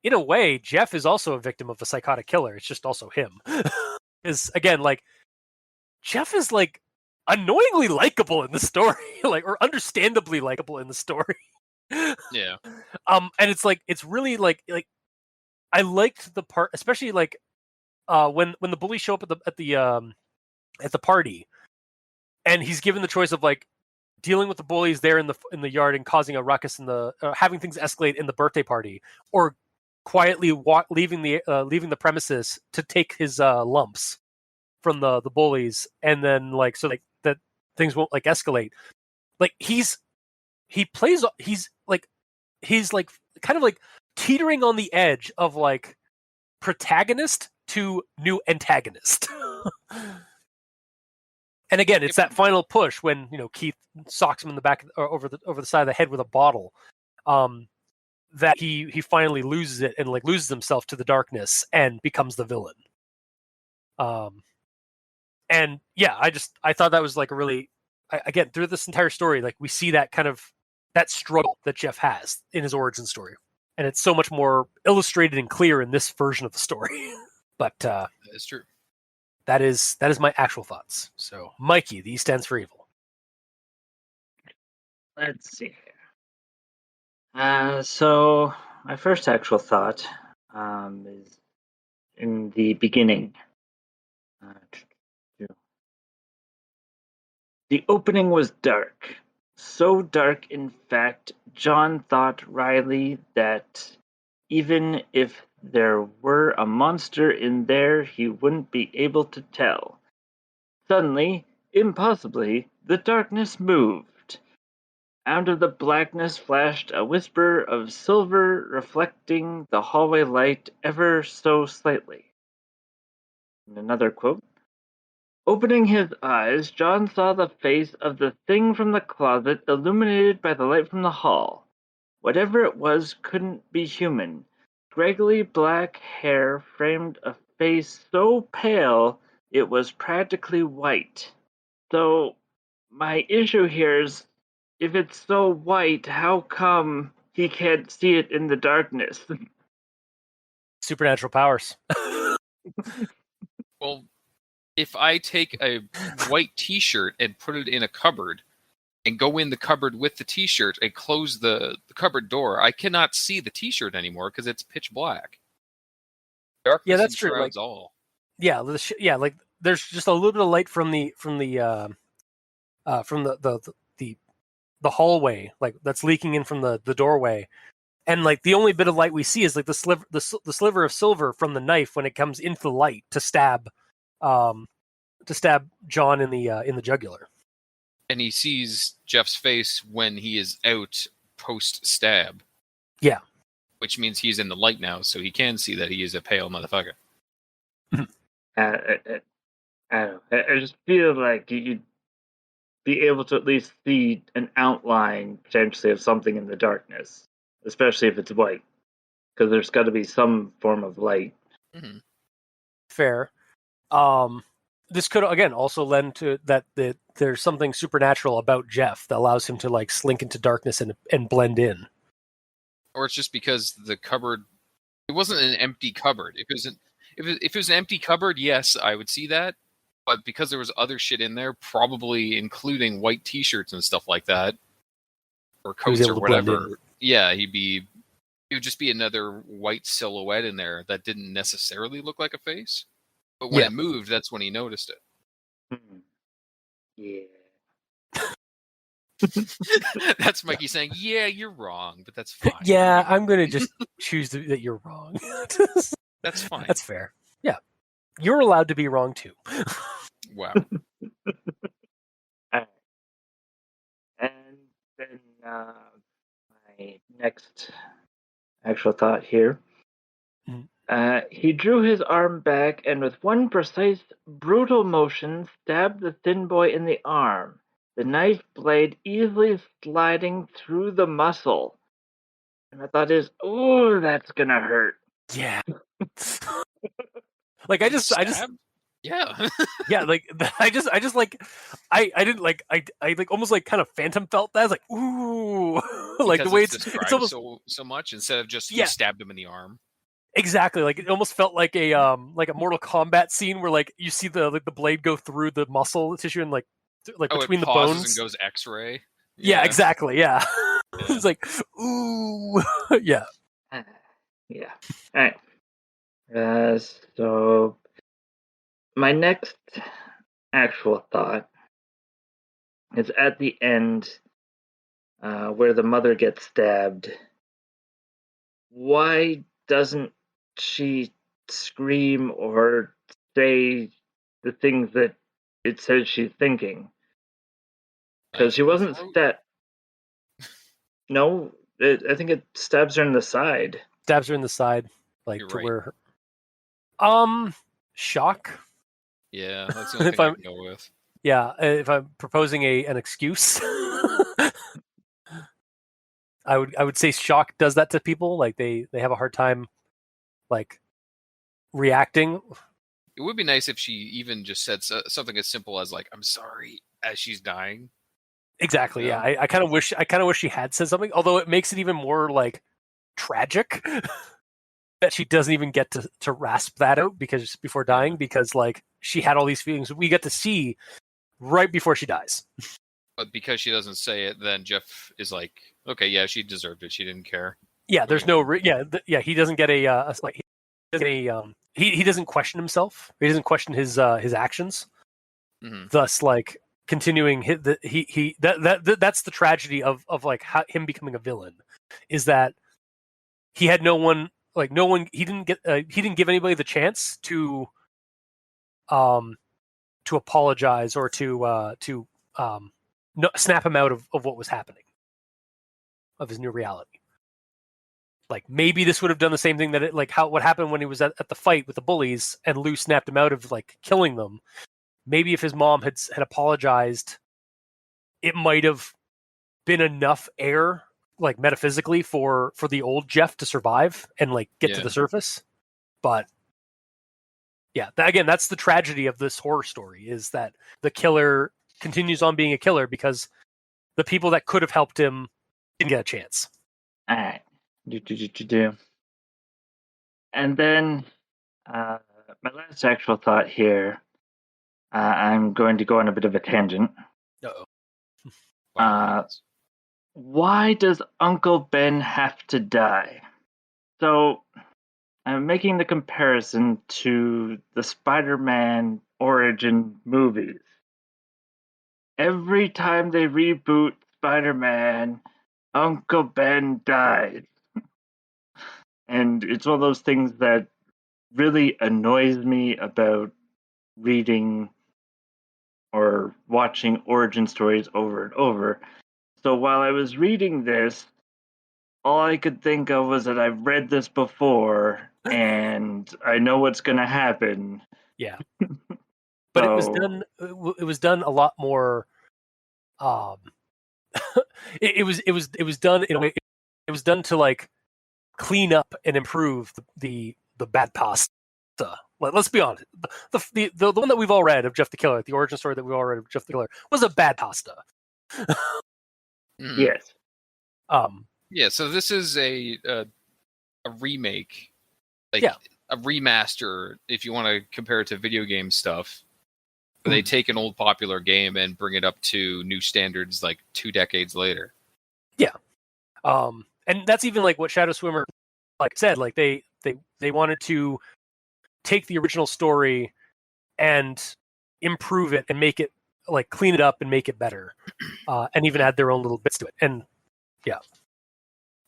[SPEAKER 1] in a way, Jeff is also a victim of a psychotic killer. It's just also him. Because again, like Jeff is like annoyingly likable in the story, like or understandably likable in the story.
[SPEAKER 3] Yeah.
[SPEAKER 1] And it's like it's really like I liked the part, especially like when the bullies show up at the party, and he's given the choice of like dealing with the bullies there in the yard and causing a ruckus in the having things escalate in the birthday party, or quietly leaving the premises to take his lumps from the bullies, and then like so like that things won't like escalate. Like he's like kind of like teetering on the edge of like protagonist to new antagonist. And again, it's that final push when Keith socks him in the back or over the side of the head with a bottle. That he finally loses it and like loses himself to the darkness and becomes the villain. And yeah, I thought that was like a really again through this entire story, like we see that kind of that struggle that Jeff has in his origin story, and it's so much more illustrated and clear in this version of the story. But
[SPEAKER 3] That is true.
[SPEAKER 1] that is my actual thoughts. So, Mikey, the E stands for evil.
[SPEAKER 2] Let's see here. So my first actual thought is in the beginning. The opening was dark. So dark, in fact, John thought wryly that even if there were a monster in there, he wouldn't be able to tell. Suddenly, impossibly, the darkness moved. Out of the blackness flashed a whisper of silver reflecting the hallway light ever so slightly. And another quote. Opening his eyes, John saw the face of the thing from the closet illuminated by the light from the hall. Whatever it was couldn't be human. Scraggly black hair framed a face so pale it was practically white. So, my issue here is, if it's so white, how come he can't see it in the darkness?
[SPEAKER 1] Supernatural powers.
[SPEAKER 3] Well, if I take a white T-shirt and put it in a cupboard and go in the cupboard with the T-shirt and close the cupboard door, I cannot see the T-shirt anymore because it's pitch black. Darkness
[SPEAKER 1] Yeah, that's true.
[SPEAKER 3] enshrouds
[SPEAKER 1] Like,
[SPEAKER 3] all.
[SPEAKER 1] yeah, like there's just a little bit of light from the hallway, like that's leaking in from the doorway, and like the only bit of light we see is like the sliver of silver from the knife when it comes into the light to stab John in the jugular.
[SPEAKER 3] And he sees Jeff's face when he is out post-stab.
[SPEAKER 1] Yeah.
[SPEAKER 3] Which means he's in the light now, so he can see that he is a pale motherfucker.
[SPEAKER 2] I don't know. I just feel like you'd be able to at least see an outline, potentially, of something in the darkness, especially if it's white, because there's got to be some form of light.
[SPEAKER 3] Mm-hmm.
[SPEAKER 1] Fair. This could again also lend to that there's something supernatural about Jeff that allows him to like slink into darkness and blend in.
[SPEAKER 3] Or it's just because the cupboard, it wasn't an empty cupboard. If it was an empty cupboard, yes, I would see that. But because there was other shit in there, probably including white T-shirts and stuff like that, or coats or whatever, yeah, he would just be another white silhouette in there that didn't necessarily look like a face. But when
[SPEAKER 1] Yeah.
[SPEAKER 3] it moved, that's when he noticed it.
[SPEAKER 2] Yeah.
[SPEAKER 3] That's Mikey saying, "Yeah, you're wrong, but that's fine."
[SPEAKER 1] Yeah, I'm going to just choose that you're wrong.
[SPEAKER 3] That's fine.
[SPEAKER 1] That's fair. Yeah. You're allowed to be wrong too.
[SPEAKER 3] Wow.
[SPEAKER 2] Alright. And then my next actual thought here.
[SPEAKER 1] Mhm.
[SPEAKER 2] He drew his arm back and with one precise, brutal motion stabbed the thin boy in the arm, the knife blade easily sliding through the muscle. And my thought is, ooh, that's gonna hurt.
[SPEAKER 1] Yeah. Like I just
[SPEAKER 3] Yeah.
[SPEAKER 1] yeah, like I just like I didn't like I like almost like kind of phantom felt that. I was like, ooh, like
[SPEAKER 3] Because
[SPEAKER 1] the way
[SPEAKER 3] it's
[SPEAKER 1] it's
[SPEAKER 3] described
[SPEAKER 1] almost
[SPEAKER 3] so much instead of just he
[SPEAKER 1] Yeah.
[SPEAKER 3] stabbed him in the arm.
[SPEAKER 1] exactly like it almost felt like a Mortal Kombat scene where like you see the blade go through the muscle tissue and like
[SPEAKER 3] Oh,
[SPEAKER 1] between
[SPEAKER 3] it
[SPEAKER 1] the
[SPEAKER 3] pauses
[SPEAKER 1] bones.
[SPEAKER 3] and goes X-ray.
[SPEAKER 1] Yeah, exactly. Yeah.
[SPEAKER 3] Yeah.
[SPEAKER 1] It's like ooh, yeah.
[SPEAKER 2] Yeah. Alright. So my next actual thought is at the end where the mother gets stabbed. Why doesn't she scream or say the things that it says she's thinking? Because she wasn't stabbed. No, I think it stabs her in the side.
[SPEAKER 1] Stabs her in the side, like
[SPEAKER 3] You're
[SPEAKER 1] to
[SPEAKER 3] right.
[SPEAKER 1] where shock.
[SPEAKER 3] Yeah, that's the only
[SPEAKER 1] If
[SPEAKER 3] thing I
[SPEAKER 1] I'm
[SPEAKER 3] can go with.
[SPEAKER 1] yeah, if I'm proposing an excuse, I would say shock does that to people. Like they have a hard time like reacting.
[SPEAKER 3] It would be nice if she even just said something as simple as like, "I'm sorry," as she's dying.
[SPEAKER 1] Exactly.
[SPEAKER 3] You
[SPEAKER 1] Yeah.
[SPEAKER 3] know?
[SPEAKER 1] I kind of wish she had said something. Although it makes it even more like tragic that she doesn't even get to rasp that out because before dying because like she had all these feelings we get to see right before she dies.
[SPEAKER 3] But because she doesn't say it, then Jeff is like, "Okay, yeah, she deserved it. She didn't care."
[SPEAKER 1] Yeah. There's no. He doesn't get a like. He doesn't, get a, he doesn't question himself. He doesn't question his actions.
[SPEAKER 3] Mm-hmm.
[SPEAKER 1] Thus, like continuing that's the tragedy of like him becoming a villain, is that he had no one he didn't give anybody the chance to apologize or to snap him out of what was happening, of his new reality. Like maybe this would have done the same thing that what happened when he was at the fight with the bullies and Lou snapped him out of like killing them. Maybe if his mom had apologized, it might have been enough air, like metaphysically, for the old Jeff to survive and like get to the surface. But yeah, again, that's the tragedy of this horror story, is that the killer continues on being a killer because the people that could have helped him didn't get a chance.
[SPEAKER 2] All right. Do. And then my last actual thought here, I'm going to go on a bit of a tangent.
[SPEAKER 1] Uh-oh.
[SPEAKER 2] Why does Uncle Ben have to die? So I'm making the comparison to the Spider-Man origin movies. Every time they reboot Spider-Man, Uncle Ben dies. And it's one of those things that really annoys me about reading or watching origin stories over and over. So while I was reading this, all I could think of was that I've read this before and I know what's going to happen.
[SPEAKER 1] Yeah. But it was done a lot more it was done in a way, it was done to like clean up and improve the bad pasta. Let's be honest. The one that we've all read of Jeff the Killer, the origin story that we've all read of Jeff the Killer, was a bad pasta.
[SPEAKER 2] Yes.
[SPEAKER 3] Yeah. So this is a remake, like a remaster, if you want to compare it to video game stuff. Where they take an old popular game and bring it up to new standards, like 2 decades later.
[SPEAKER 1] Yeah. And that's even like what Shadow Swimmer like said. Like they wanted to take the original story and improve it and make it like clean it up and make it better, and even add their own little bits to it. And yeah.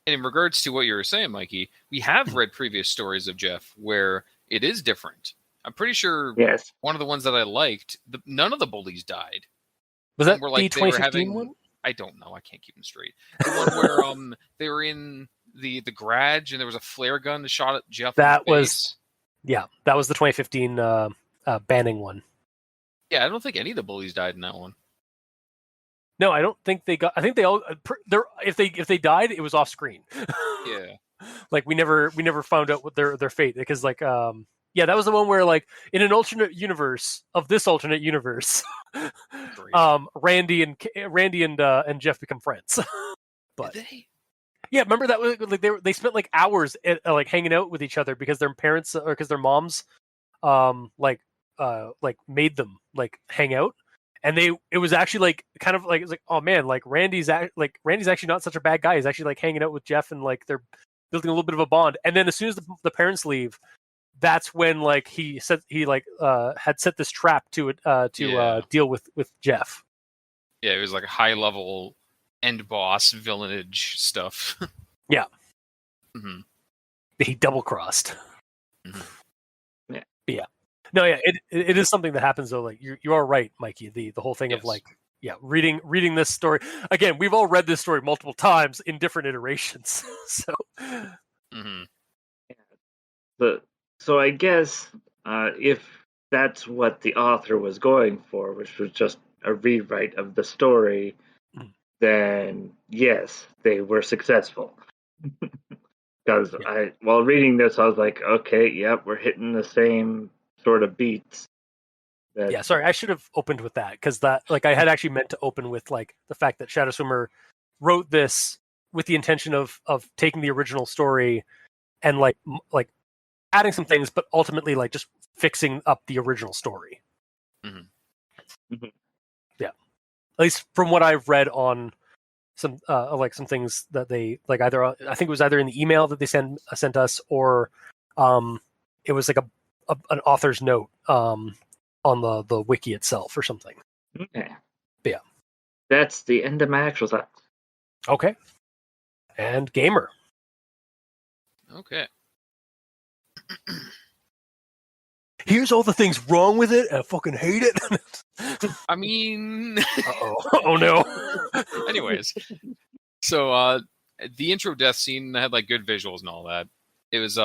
[SPEAKER 3] And in regards to what you were saying, Mikey, we have read previous stories of Jeff where it is different. I'm pretty sure
[SPEAKER 2] Yes.
[SPEAKER 3] one of the ones that I liked, none of the bullies died.
[SPEAKER 1] Was that
[SPEAKER 3] Where,
[SPEAKER 1] the
[SPEAKER 3] like, they were
[SPEAKER 1] 2015
[SPEAKER 3] having-
[SPEAKER 1] one?
[SPEAKER 3] I don't know. I can't keep them straight. The one where they were in the garage and there was a flare gun that shot at Jeff.
[SPEAKER 1] That
[SPEAKER 3] in the
[SPEAKER 1] was-
[SPEAKER 3] face.
[SPEAKER 1] Yeah, that was the 2015 banning one.
[SPEAKER 3] Yeah, I don't think any of the bullies died in that one.
[SPEAKER 1] No, I don't think they got. I think they all. If they died, it was off screen.
[SPEAKER 3] Yeah.
[SPEAKER 1] Like we never found out what their fate, because like yeah, that was the one where like in an alternate universe of this alternate universe,
[SPEAKER 3] Great.
[SPEAKER 1] Randy and Jeff become friends. But
[SPEAKER 3] Did they?
[SPEAKER 1] yeah, remember that was like they spent like hours like hanging out with each other because their parents or because their moms like made them like hang out. And it was actually like kind of like, it's like, oh man, like Randy's actually not such a bad guy. He's actually like hanging out with Jeff and like they're building a little bit of a bond. And then as soon as the parents leave, that's when like he had set this trap to deal with Jeff.
[SPEAKER 3] Yeah, it was like high level end boss villainage stuff.
[SPEAKER 1] Yeah.
[SPEAKER 3] Mm-hmm.
[SPEAKER 1] He double crossed.
[SPEAKER 3] Mm-hmm.
[SPEAKER 2] Yeah.
[SPEAKER 1] But yeah. No, yeah, it is something that happens though. Like you are right, Mikey. The whole thing of like, yeah, reading this story again. We've all read this story multiple times in different iterations. So,
[SPEAKER 3] Mm-hmm.
[SPEAKER 2] So I guess if that's what the author was going for, which was just a rewrite of the story, then yes, they were successful. Because while reading this, I was like, okay, yep, we're hitting the same sort of beats.
[SPEAKER 1] Yeah, sorry, I should have opened with that because that like I had actually meant to open with like the fact that Shadow Swimmer wrote this with the intention of taking the original story and like adding some things, but ultimately like just fixing up the original story.
[SPEAKER 3] Mm-hmm.
[SPEAKER 2] Mm-hmm.
[SPEAKER 1] Yeah, at least from what I've read on some like some things that they like either I think it was either in the email that they sent us or it was like an author's note on the wiki itself or something.
[SPEAKER 2] Okay.
[SPEAKER 1] But yeah.
[SPEAKER 2] That's the end of my actual thoughts.
[SPEAKER 1] Okay. And Gamer.
[SPEAKER 3] Okay.
[SPEAKER 1] Here's all the things wrong with it, and I fucking hate it.
[SPEAKER 3] I mean,
[SPEAKER 1] oh no.
[SPEAKER 3] Anyways, so the intro death scene had like good visuals and all that. It was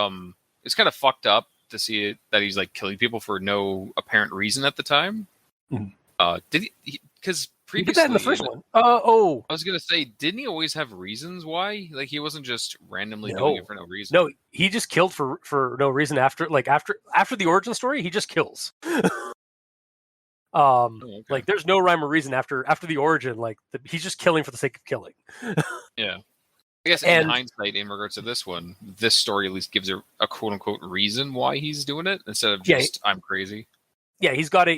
[SPEAKER 3] it's kind of fucked up to see it that he's like killing people for no apparent reason at the time.
[SPEAKER 1] Mm-hmm.
[SPEAKER 3] Did he? Because
[SPEAKER 1] You
[SPEAKER 3] previously,
[SPEAKER 1] did that in the first one. I
[SPEAKER 3] was gonna say, didn't he always have reasons why? Like he wasn't just randomly
[SPEAKER 1] No.
[SPEAKER 3] doing it for no reason.
[SPEAKER 1] No, he just killed for no reason after the origin story. He just kills.
[SPEAKER 3] Okay.
[SPEAKER 1] Like there's no rhyme or reason after the origin. Like he's just killing for the sake of killing.
[SPEAKER 3] Yeah. I guess in hindsight, in regards to this one, this story at least gives a quote unquote reason why he's doing it instead of just I'm crazy.
[SPEAKER 1] Yeah, he's got a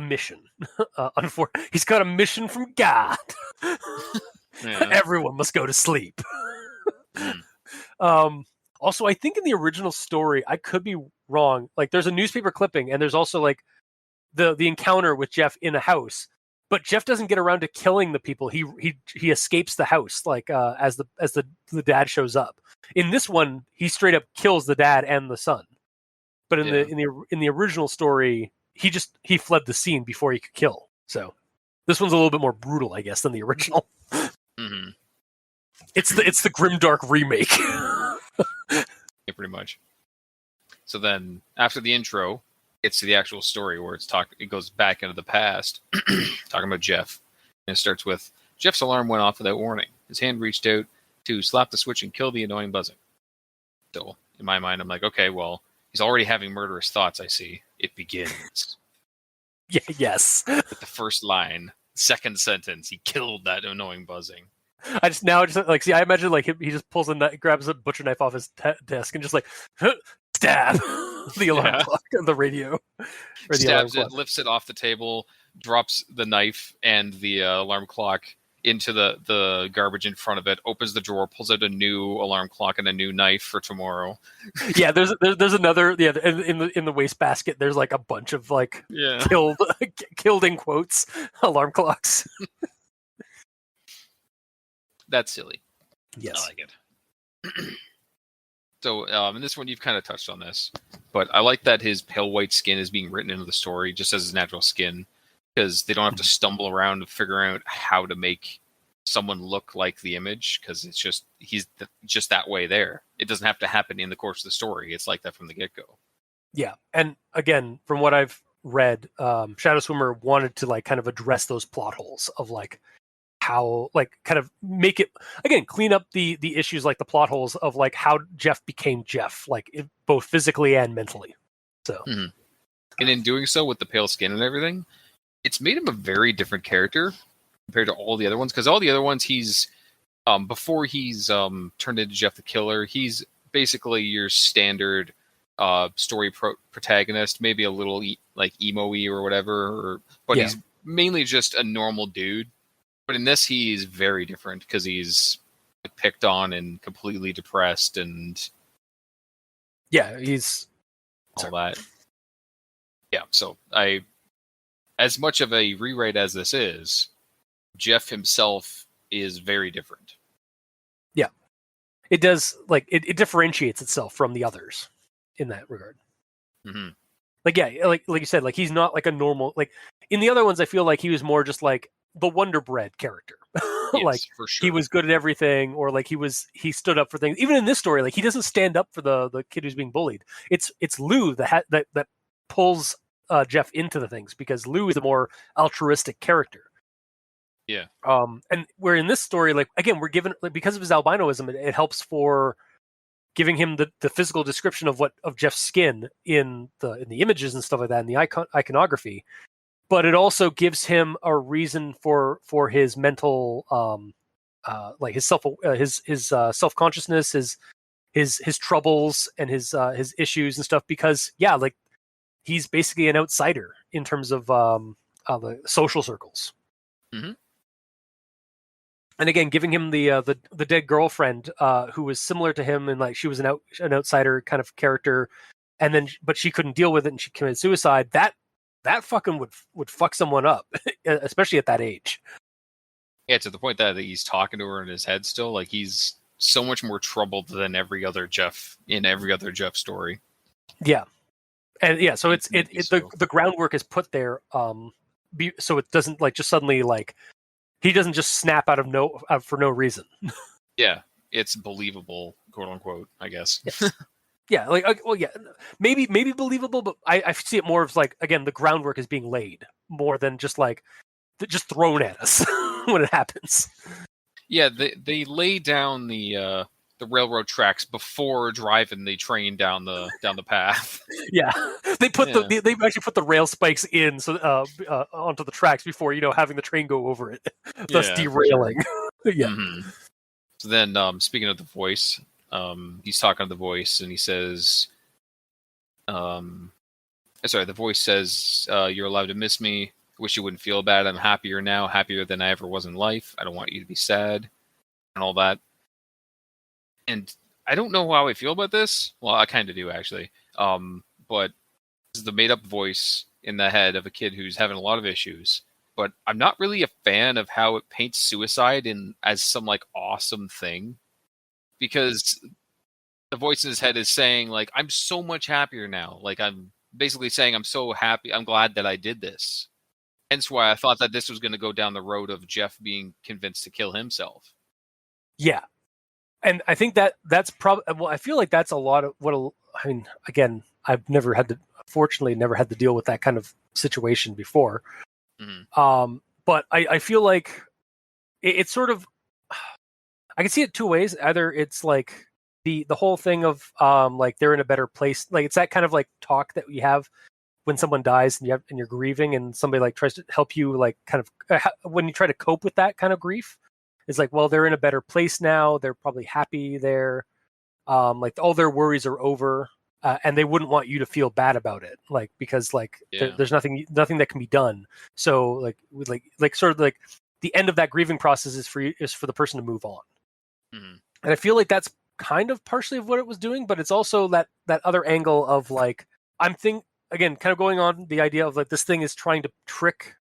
[SPEAKER 1] mission. He's got a mission from God.
[SPEAKER 3] Yeah.
[SPEAKER 1] Everyone must go to sleep. Also, I think in the original story, I could be wrong. Like, there's a newspaper clipping, and there's also like the encounter with Jeff in a house. But Jeff doesn't get around to killing the people. He escapes the house like as the dad shows up. In this one, he straight up kills the dad and the son. But in the original story, he fled the scene before he could kill. So this one's a little bit more brutal, I guess, than the original.
[SPEAKER 3] Mm-hmm.
[SPEAKER 1] It's the grimdark remake.
[SPEAKER 3] Yeah, pretty much. So then, after the intro, it's the actual story where it goes back into the past, talking about Jeff. And it starts with Jeff's alarm went off without warning. His hand reached out to slap the switch and kill the annoying buzzing. So in my mind, I'm like, okay, well, he's already having murderous thoughts. I see. It begins.
[SPEAKER 1] Yeah, yes.
[SPEAKER 3] With the first line, second sentence, he killed that annoying buzzing.
[SPEAKER 1] I imagine like he just pulls grabs a butcher knife off his desk and just like stab the alarm clock on the radio. Or
[SPEAKER 3] Stabs it, lifts it off the table, drops the knife and the alarm clock into the garbage in front of it, opens the drawer, pulls out a new alarm clock and a new knife for tomorrow.
[SPEAKER 1] Yeah, there's another in the wastebasket. There's like a bunch of like killed in quotes alarm clocks.
[SPEAKER 3] That's silly.
[SPEAKER 1] Yes,
[SPEAKER 3] I like it. So in this one, you've kind of touched on this, but I like that his pale white skin is being written into the story just as his natural skin, because they don't have to stumble around and figure out how to make someone look like the image, because it's just just that way there. It doesn't have to happen in the course of the story. It's like that from the get-go.
[SPEAKER 1] Yeah, and again, from what I've read, Shadow Swimmer wanted to like kind of address those plot holes of like how like kind of make it again clean up the issues like the plot holes of like how Jeff became Jeff, like both physically and mentally. So,
[SPEAKER 3] and in doing so with the pale skin and everything, it's made him a very different character compared to all the other ones. Because all the other ones, he's before he's turned into Jeff the Killer, he's basically your standard story protagonist, maybe a little like emo-y or whatever, but he's mainly just a normal dude. But in this, he's very different because he's picked on and completely depressed and
[SPEAKER 1] he's
[SPEAKER 3] all that. Yeah, so as much of a rewrite as this is, Jeff himself is very different.
[SPEAKER 1] Yeah, it does like it differentiates itself from the others in that regard.
[SPEAKER 3] Mm-hmm.
[SPEAKER 1] Like you said, like he's not like a normal like in the other ones. I feel like he was more just like the Wonder Bread character.
[SPEAKER 3] Yes,
[SPEAKER 1] like
[SPEAKER 3] for sure.
[SPEAKER 1] He was good at everything, or like he stood up for things. Even in this story, like he doesn't stand up for the kid who's being bullied. It's Lou that pulls Jeff into the things, because Lou is the more altruistic character.
[SPEAKER 3] Yeah.
[SPEAKER 1] And we're in this story, like again, we're given like, because of his albinoism, it helps for giving him the physical description of Jeff's skin in the images and stuff like that, in the iconography. But it also gives him a reason for his mental, like his self-consciousness, his troubles and his issues and stuff. Because like he's basically an outsider in terms of the social circles.
[SPEAKER 3] Mm-hmm.
[SPEAKER 1] And again, giving him the dead girlfriend who was similar to him, and like she was an outsider kind of character, and then but she couldn't deal with it and she committed suicide. That fucking would fuck someone up, especially at that age.
[SPEAKER 3] Yeah, to the point that he's talking to her in his head still. Like he's so much more troubled than every other Jeff in every other Jeff story. Yeah,
[SPEAKER 1] and so it's the groundwork is put there, so it doesn't like just suddenly like he doesn't just snap out of for no reason.
[SPEAKER 3] Yeah, it's believable, quote unquote, I guess.
[SPEAKER 1] Yes. Yeah, like maybe believable, but I see it more as like again the groundwork is being laid more than just like just thrown at us when it happens.
[SPEAKER 3] Yeah, they lay down the railroad tracks before driving the train down the path.
[SPEAKER 1] Yeah, they actually put the rail spikes in onto the tracks before having the train go over it, thus derailing. Sure. Yeah.
[SPEAKER 3] Mm-hmm. So then, speaking of the voice. He's talking to the voice, and he says, the voice says, you're allowed to miss me. I wish you wouldn't feel bad. I'm happier now, happier than I ever was in life. I don't want you to be sad, and all that. And I don't know how I feel about this. Well, I kind of do, actually. But this is the made-up voice in the head of a kid who's having a lot of issues. But I'm not really a fan of how it paints suicide as some, like, awesome thing. Because the voice in his head is saying, like, I'm so much happier now. Like, I'm basically saying I'm so happy. I'm glad that I did this. Hence why I thought that this was going to go down the road of Jeff being convinced to kill himself.
[SPEAKER 1] Yeah. And I think that's probably, well, I feel like that's a lot of I mean, again, I've fortunately never had to deal with that kind of situation before. Mm-hmm. But I feel like it's sort of, I can see it two ways. Either it's like the whole thing of like they're in a better place. Like it's that kind of like talk that we have when someone dies and you're grieving, and somebody like tries to help you like kind of when you try to cope with that kind of grief. It's like, well, they're in a better place now. They're probably happy there. Like all their worries are over, and they wouldn't want you to feel bad about it, like because like there's nothing that can be done. So like sort of like the end of that grieving process is for the person to move on.
[SPEAKER 3] Mm-hmm.
[SPEAKER 1] And I feel like that's kind of partially of what it was doing, but it's also that other angle of like, again, kind of going on the idea of like this thing is trying to trick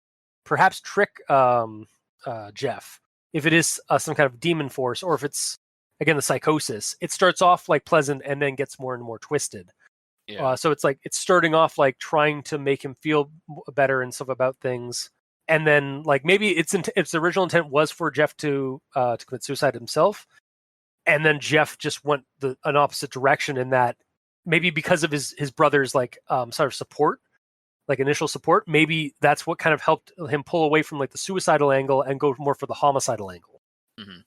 [SPEAKER 1] Jeff. If it is some kind of demon force, or if it's, again, the psychosis, it starts off like pleasant and then gets more and more twisted.
[SPEAKER 3] Yeah.
[SPEAKER 1] So it's like it's starting off like trying to make him feel better and stuff about things, and then like maybe its original intent was for Jeff to commit suicide himself, and then Jeff just went an opposite direction in that maybe because of his brother's like sort of support, like initial support, maybe that's what kind of helped him pull away from like the suicidal angle and go more for the homicidal angle.
[SPEAKER 3] Mm-hmm.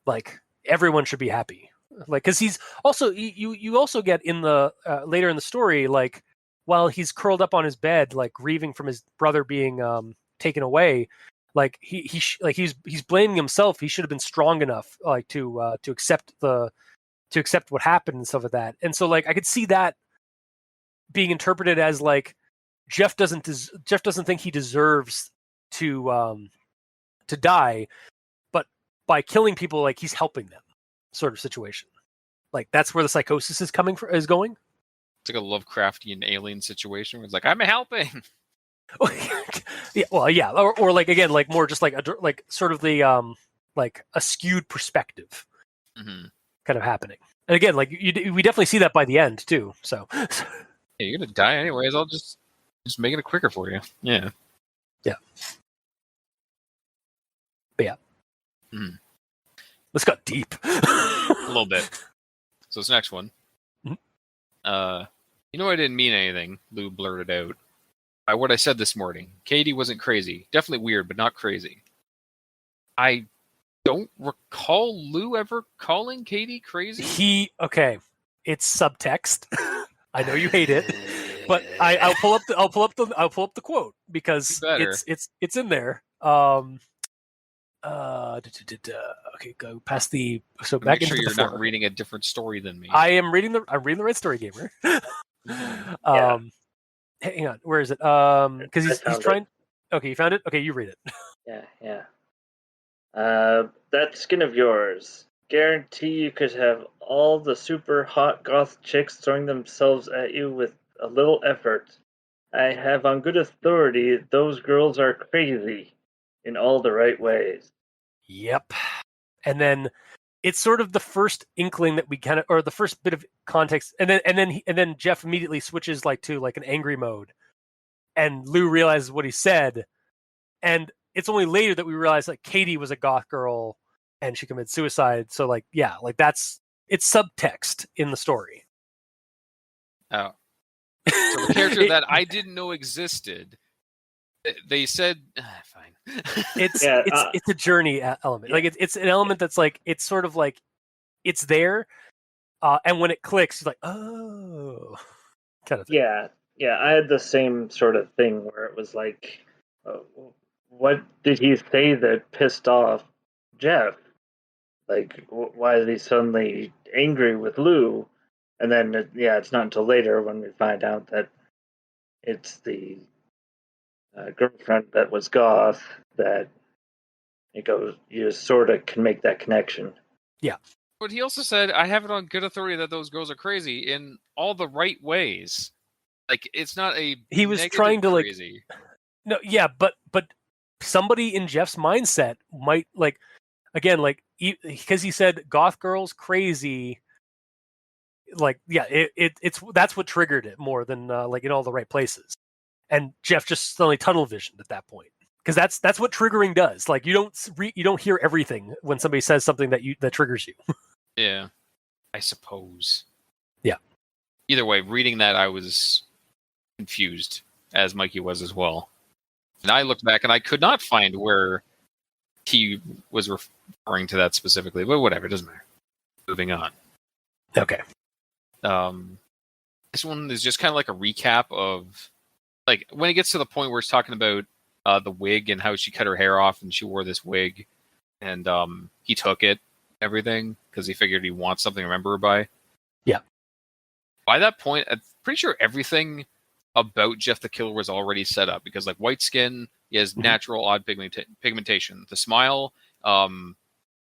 [SPEAKER 1] Like everyone should be happy, like because he's also you also get in the later in the story, like while he's curled up on his bed like grieving from his brother being taken away, like he's blaming himself. He should have been strong enough like to accept what happened and stuff like that. And so like I could see that being interpreted as like Jeff doesn't think he deserves to die, but by killing people, like he's helping them, sort of situation. Like that's where the psychosis is going.
[SPEAKER 3] It's like a Lovecraftian alien situation where it's like, I'm helping.
[SPEAKER 1] Yeah, well, yeah, or like again, like more just like sort of the like a skewed perspective,
[SPEAKER 3] Mm-hmm.
[SPEAKER 1] kind of happening. And again, like we definitely see that by the end too. So
[SPEAKER 3] Yeah, you're gonna die anyways. I'll just making it quicker for you. Yeah.
[SPEAKER 1] Yeah. But yeah.
[SPEAKER 3] Mm.
[SPEAKER 1] This got deep.
[SPEAKER 3] A little bit. So this next one.
[SPEAKER 1] Mhm.
[SPEAKER 3] I didn't mean anything, Lou blurted out. By what I said this morning. Katie wasn't crazy. Definitely weird, but not crazy. I don't recall Lou ever calling Katie crazy.
[SPEAKER 1] It's subtext. I know you hate it, but I'll pull up the quote because it's in there. Okay, go past the back
[SPEAKER 3] Make
[SPEAKER 1] into
[SPEAKER 3] sure
[SPEAKER 1] the
[SPEAKER 3] you're
[SPEAKER 1] before.
[SPEAKER 3] not reading a different story than me.
[SPEAKER 1] I'm reading the Red Story Gamer.
[SPEAKER 2] Yeah.
[SPEAKER 1] Hang on, where is it? Because he's trying.
[SPEAKER 2] It.
[SPEAKER 1] Okay, you found it. Okay, you read it.
[SPEAKER 2] Yeah. That skin of yours. Guarantee you could have all the super hot goth chicks throwing themselves at you with a little effort. I have on good authority those girls are crazy in all the right ways.
[SPEAKER 1] Yep. And then it's sort of the first inkling that we kind of, or the first bit of context, and then Jeff immediately switches like to like an angry mode, and Lou realizes what he said, and it's only later that we realize like Katie was a goth girl and she committed suicide. So like, yeah, like it's subtext in the story.
[SPEAKER 3] Oh. So the character that I didn't know existed, they said, fine.
[SPEAKER 1] It's a journey element. Yeah. Like it's an element that's like, it's sort of like, it's there. And when it clicks, you're like, oh, kind of thing.
[SPEAKER 2] Yeah. I had the same sort of thing where it was like, what did he say that pissed off Jeff? Like, why is he suddenly angry with Lou? And then, it's not until later when we find out that it's the girlfriend that was goth that it goes. You sort of can make that connection.
[SPEAKER 1] Yeah.
[SPEAKER 3] But he also said, I have it on good authority that those girls are crazy in all the right ways. Like, it's not a
[SPEAKER 1] he was trying to
[SPEAKER 3] crazy.
[SPEAKER 1] Like no, yeah, but somebody in Jeff's mindset might like, again, like because he said goth girls crazy, like yeah, it's that's what triggered it more than like in all the right places, and Jeff just suddenly tunnel visioned at that point, because that's what triggering does. Like you don't hear everything when somebody says something that triggers you.
[SPEAKER 3] Yeah, I suppose.
[SPEAKER 1] Yeah.
[SPEAKER 3] Either way, reading that, I was confused, as Mikey was as well. And I looked back and I could not find where he was referring to that specifically, but whatever, it doesn't matter. Moving on.
[SPEAKER 1] Okay.
[SPEAKER 3] This one is just kind of like a recap of, like, when it gets to the point where it's talking about the wig and how she cut her hair off and she wore this wig, and he took it, everything, because he figured he wants something to remember her by.
[SPEAKER 1] Yeah.
[SPEAKER 3] By that point, I'm pretty sure everything about Jeff the Killer was already set up, because like white skin, he has natural odd pigmentation. The smile,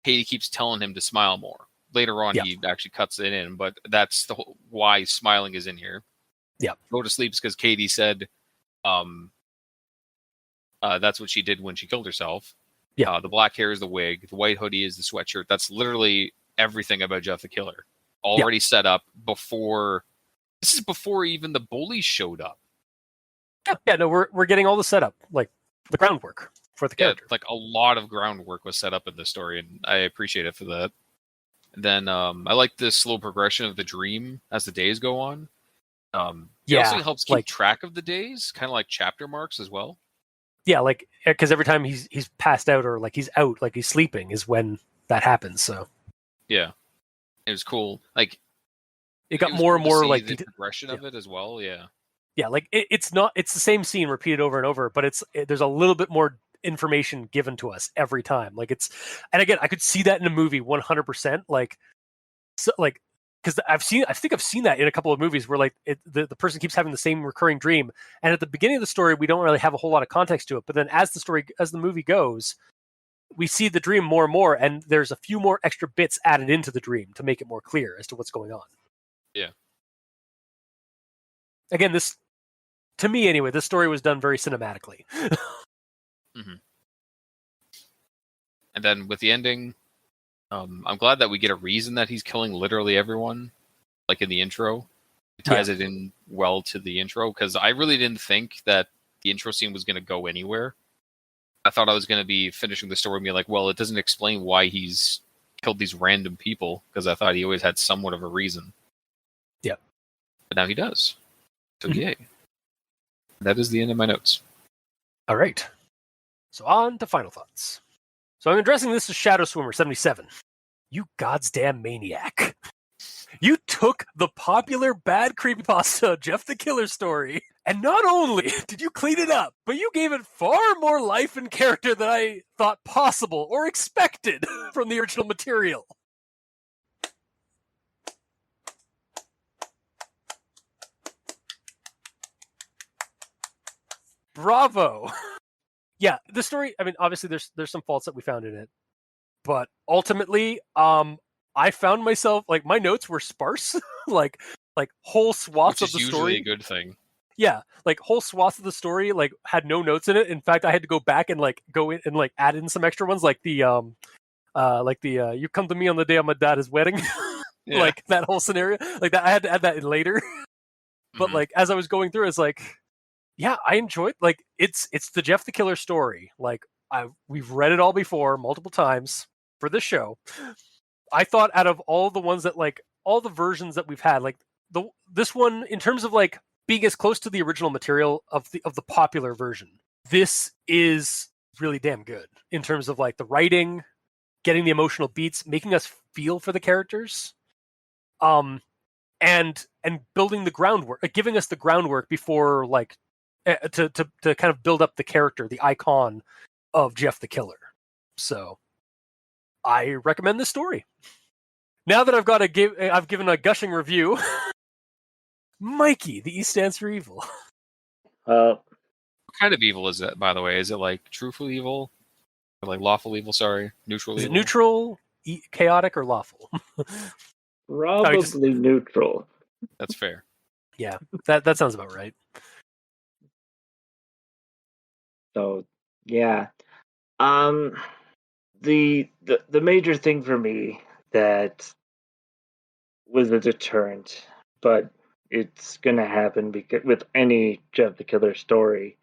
[SPEAKER 3] Katie keeps telling him to smile more. Later on, he actually cuts it in, but that's the whole, why smiling is in here.
[SPEAKER 1] Yeah.
[SPEAKER 3] Go to sleep is because Katie said that's what she did when she killed herself.
[SPEAKER 1] Yeah.
[SPEAKER 3] The black hair is the wig. The white hoodie is the sweatshirt. That's literally everything about Jeff the Killer. Already set up before... This is before even the bullies showed up.
[SPEAKER 1] Yeah, no, we're getting all the setup, like the groundwork for the character.
[SPEAKER 3] Like a lot of groundwork was set up in this story, and I appreciate it for that. And then I like the slow progression of the dream as the days go on. It also helps keep track of the days, kind of like chapter marks as well.
[SPEAKER 1] Yeah, like because every time he's passed out or like he's out, like he's sleeping, is when that happens. So
[SPEAKER 3] yeah, it was cool. Like
[SPEAKER 1] it got more and more like
[SPEAKER 3] the progression of it as well.
[SPEAKER 1] Yeah, like it's the same scene repeated over and over, but there's a little bit more information given to us every time. Like and again, I could see that in a movie 100%. Like, so, like because I think I've seen that in a couple of movies where like the person keeps having the same recurring dream, and at the beginning of the story we don't really have a whole lot of context to it, but then as the movie goes, we see the dream more and more, and there's a few more extra bits added into the dream to make it more clear as to what's going on.
[SPEAKER 3] Yeah.
[SPEAKER 1] Again, to me anyway, this story was done very cinematically.
[SPEAKER 3] Mm-hmm. And then with the ending, I'm glad that we get a reason that he's killing literally everyone, like in the intro. It ties it in well to the intro, because I really didn't think that the intro scene was going to go anywhere. I thought I was going to be finishing the story and be like, well, it doesn't explain why he's killed these random people, because I thought he always had somewhat of a reason.
[SPEAKER 1] Yeah.
[SPEAKER 3] But now he does. So yay. That is the end of my notes.
[SPEAKER 1] All right. So on to final thoughts. So I'm addressing this to Shadow Swimmer 77. You goddamn maniac. You took the popular bad creepypasta Jeff the Killer story, and not only did you clean it up, but you gave it far more life and character than I thought possible or expected from the original material. Bravo. Yeah, the story, I mean, obviously there's some faults that we found in it, but ultimately, I found myself, like, my notes were sparse, like whole swaths of the story.
[SPEAKER 3] Which is usually a good thing.
[SPEAKER 1] Yeah, like whole swaths of the story, like, had no notes in it. In fact, I had to go back and like go in and like add in some extra ones, like the you come to me on the day of my dad's wedding, like that whole scenario, like that. I had to add that in later, but like as I was going through, it's like, yeah, I enjoyed, like, it's the Jeff the Killer story. Like, we've read it all before multiple times for this show. I thought out of all the ones that, like, all the versions that we've had, like this one, in terms of like being as close to the original material of the popular version, this is really damn good in terms of like the writing, getting the emotional beats, making us feel for the characters, and building the groundwork, giving us the groundwork before, like, to kind of build up the character, the icon of Jeff the Killer. So I recommend this story. Now that I've given a gushing review. Mikey, the E stands for evil.
[SPEAKER 3] What kind of evil is that, by the way? Is it like truthful evil? Or like lawful evil, sorry. Neutral evil?
[SPEAKER 1] Is it neutral, chaotic, or lawful?
[SPEAKER 2] Probably neutral.
[SPEAKER 3] That's fair.
[SPEAKER 1] Yeah, that sounds about right.
[SPEAKER 2] So, yeah. The major thing for me that was a deterrent, but it's gonna happen because with any Jeff the Killer story,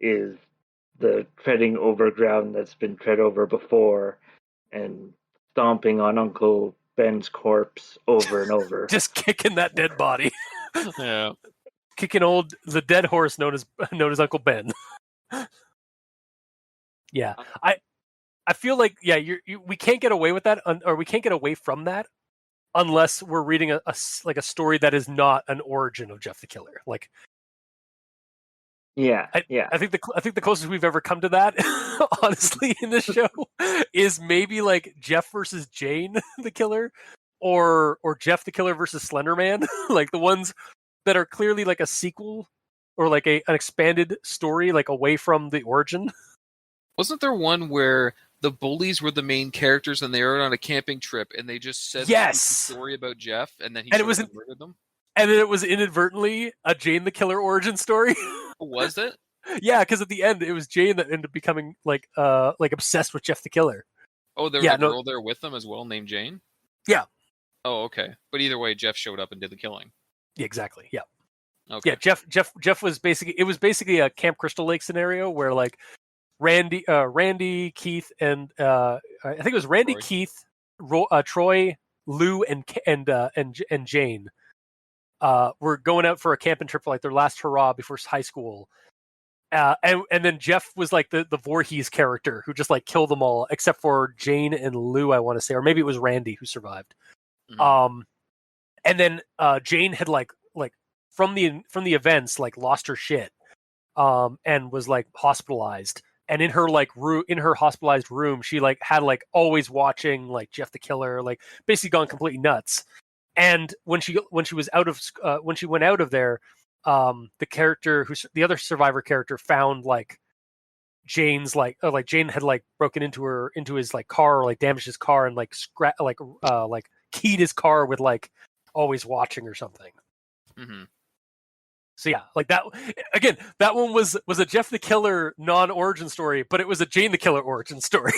[SPEAKER 2] is the treading over ground that's been tread over before and stomping on Uncle Ben's corpse over and over.
[SPEAKER 1] Just kicking that dead body.
[SPEAKER 3] Yeah.
[SPEAKER 1] Kicking the dead horse known as Uncle Ben. Yeah. I feel like, yeah, we can't get away with that, or we can't get away from that unless we're reading a story that is not an origin of Jeff the Killer. Like,
[SPEAKER 2] yeah.
[SPEAKER 1] I think the closest we've ever come to that, honestly, in this show, is maybe like Jeff versus Jane the Killer, or Jeff the Killer versus Slender Man, like the ones that are clearly like a sequel or like an expanded story, like away from the origin.
[SPEAKER 3] Wasn't there one where the bullies were the main characters and they were on a camping trip and they just said
[SPEAKER 1] Yes!
[SPEAKER 3] the story about Jeff and then he
[SPEAKER 1] And it
[SPEAKER 3] showed
[SPEAKER 1] was
[SPEAKER 3] up and murdered them?
[SPEAKER 1] And then it was inadvertently a Jane the Killer origin story.
[SPEAKER 3] Was it?
[SPEAKER 1] Yeah, because at the end it was Jane that ended up becoming like obsessed with Jeff the Killer.
[SPEAKER 3] Oh, there was a girl there with them as well named Jane?
[SPEAKER 1] Yeah.
[SPEAKER 3] Oh, okay. But either way, Jeff showed up and did the killing.
[SPEAKER 1] Yeah, exactly. Yeah.
[SPEAKER 3] Okay.
[SPEAKER 1] Yeah, Jeff was basically a Camp Crystal Lake scenario where like Randy, Keith, and I think it was Randy,
[SPEAKER 3] Troy.
[SPEAKER 1] Keith, Troy, Lou, and Jane were going out for a camping trip for like their last hurrah before high school. And then Jeff was like the Voorhees character who just like killed them all except for Jane and Lou, I want to say, or maybe it was Randy who survived.
[SPEAKER 3] Mm-hmm.
[SPEAKER 1] And then Jane had like from the events like lost her shit, and was like hospitalized. And in her like in her hospitalized room, she like had like always watching like Jeff the Killer, like basically gone completely nuts. And when she was out of when she went out of there, the character the other survivor character found like Jane's like Jane had like broken into his like car, or like damaged his car and like like keyed his car with like always watching or something.
[SPEAKER 3] Mm-hmm.
[SPEAKER 1] So yeah, like that again. That one was a Jeff the Killer non-origin story, but it was a Jane the Killer origin story.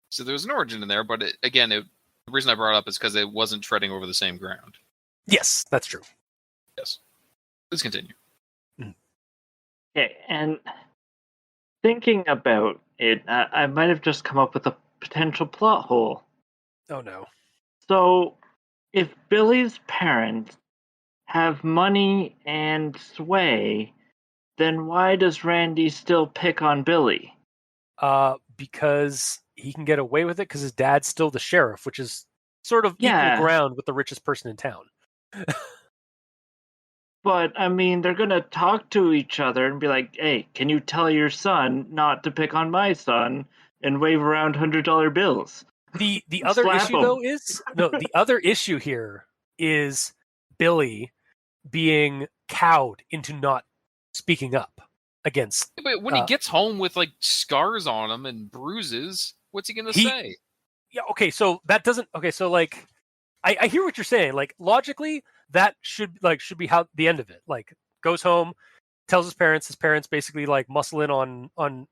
[SPEAKER 3] So there was an origin in there, but the reason I brought it up is because it wasn't treading over the same ground.
[SPEAKER 1] Yes, that's true.
[SPEAKER 3] Yes. Please continue.
[SPEAKER 2] Okay, and thinking about it, I might have just come up with a potential plot hole.
[SPEAKER 1] Oh no.
[SPEAKER 2] So, if Billy's parents have money and sway, then why does Randy still pick on Billy?
[SPEAKER 1] Because he can get away with it because his dad's still the sheriff, which is sort of equal ground with the richest person in town.
[SPEAKER 2] But, I mean, they're going to talk to each other and be like, hey, can you tell your son not to pick on my son, and wave around $100 bills?
[SPEAKER 1] The other issue, though, is... No, the other issue here is Billy being cowed into not speaking up against...
[SPEAKER 3] But when he gets home with, like, scars on him and bruises, what's he going to say?
[SPEAKER 1] Yeah, okay, so that doesn't... Okay, so, like, I hear what you're saying. Like, logically, that should be how the end of it. Like, goes home, tells his parents basically, like, muscle in on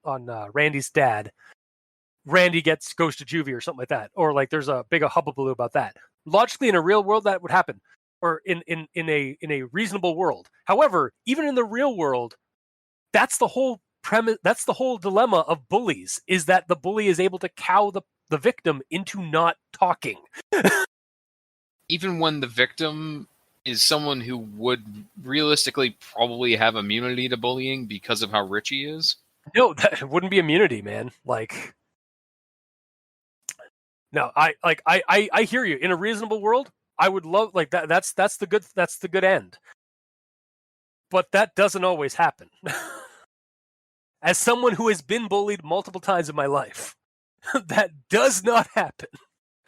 [SPEAKER 1] Randy's dad. Randy goes to juvie or something like that. Or, like, there's a big hullabaloo about that. Logically, in a real world, that would happen. Or in a reasonable world. However, even in the real world, that's the whole premise. That's the whole dilemma of bullies, is that the bully is able to cow the victim into not talking.
[SPEAKER 3] Even when the victim is someone who would realistically probably have immunity to bullying because of how rich he is?
[SPEAKER 1] No, that wouldn't be immunity, man. Like, no, I hear you. In a reasonable world, I would love like that. That's the good end. But that doesn't always happen. As someone who has been bullied multiple times in my life, that does not happen.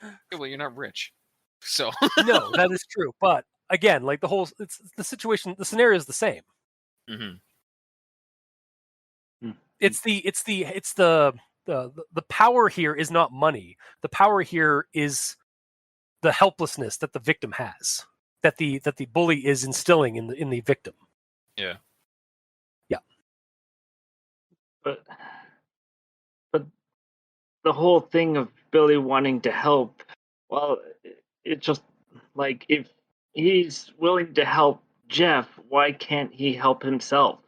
[SPEAKER 3] Yeah, well, you're not rich, so
[SPEAKER 1] no, that is true. But again, like it's the situation, the scenario is the same.
[SPEAKER 3] Mm-hmm.
[SPEAKER 1] It's the power here is not money. The power here is the helplessness that the victim has, that the bully is instilling in the victim.
[SPEAKER 3] Yeah.
[SPEAKER 1] Yeah.
[SPEAKER 2] But the whole thing of Billy wanting to help, well, it's just like, if he's willing to help Jeff, why can't he help himself?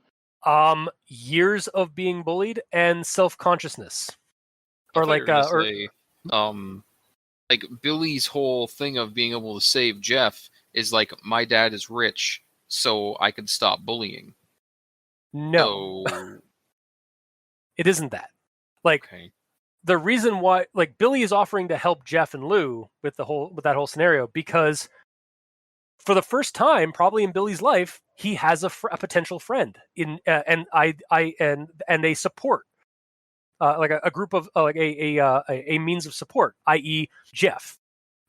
[SPEAKER 1] Years of being bullied and self-consciousness. Or like
[SPEAKER 3] like Billy's whole thing of being able to save Jeff is like, my dad is rich, so I can stop bullying.
[SPEAKER 1] No. So... It isn't that. Like,
[SPEAKER 3] okay.
[SPEAKER 1] The reason why, like, Billy is offering to help Jeff and Lou with that whole scenario, because for the first time, probably in Billy's life, he has a potential friend and a support, like a group of like a means of support, i.e., Jeff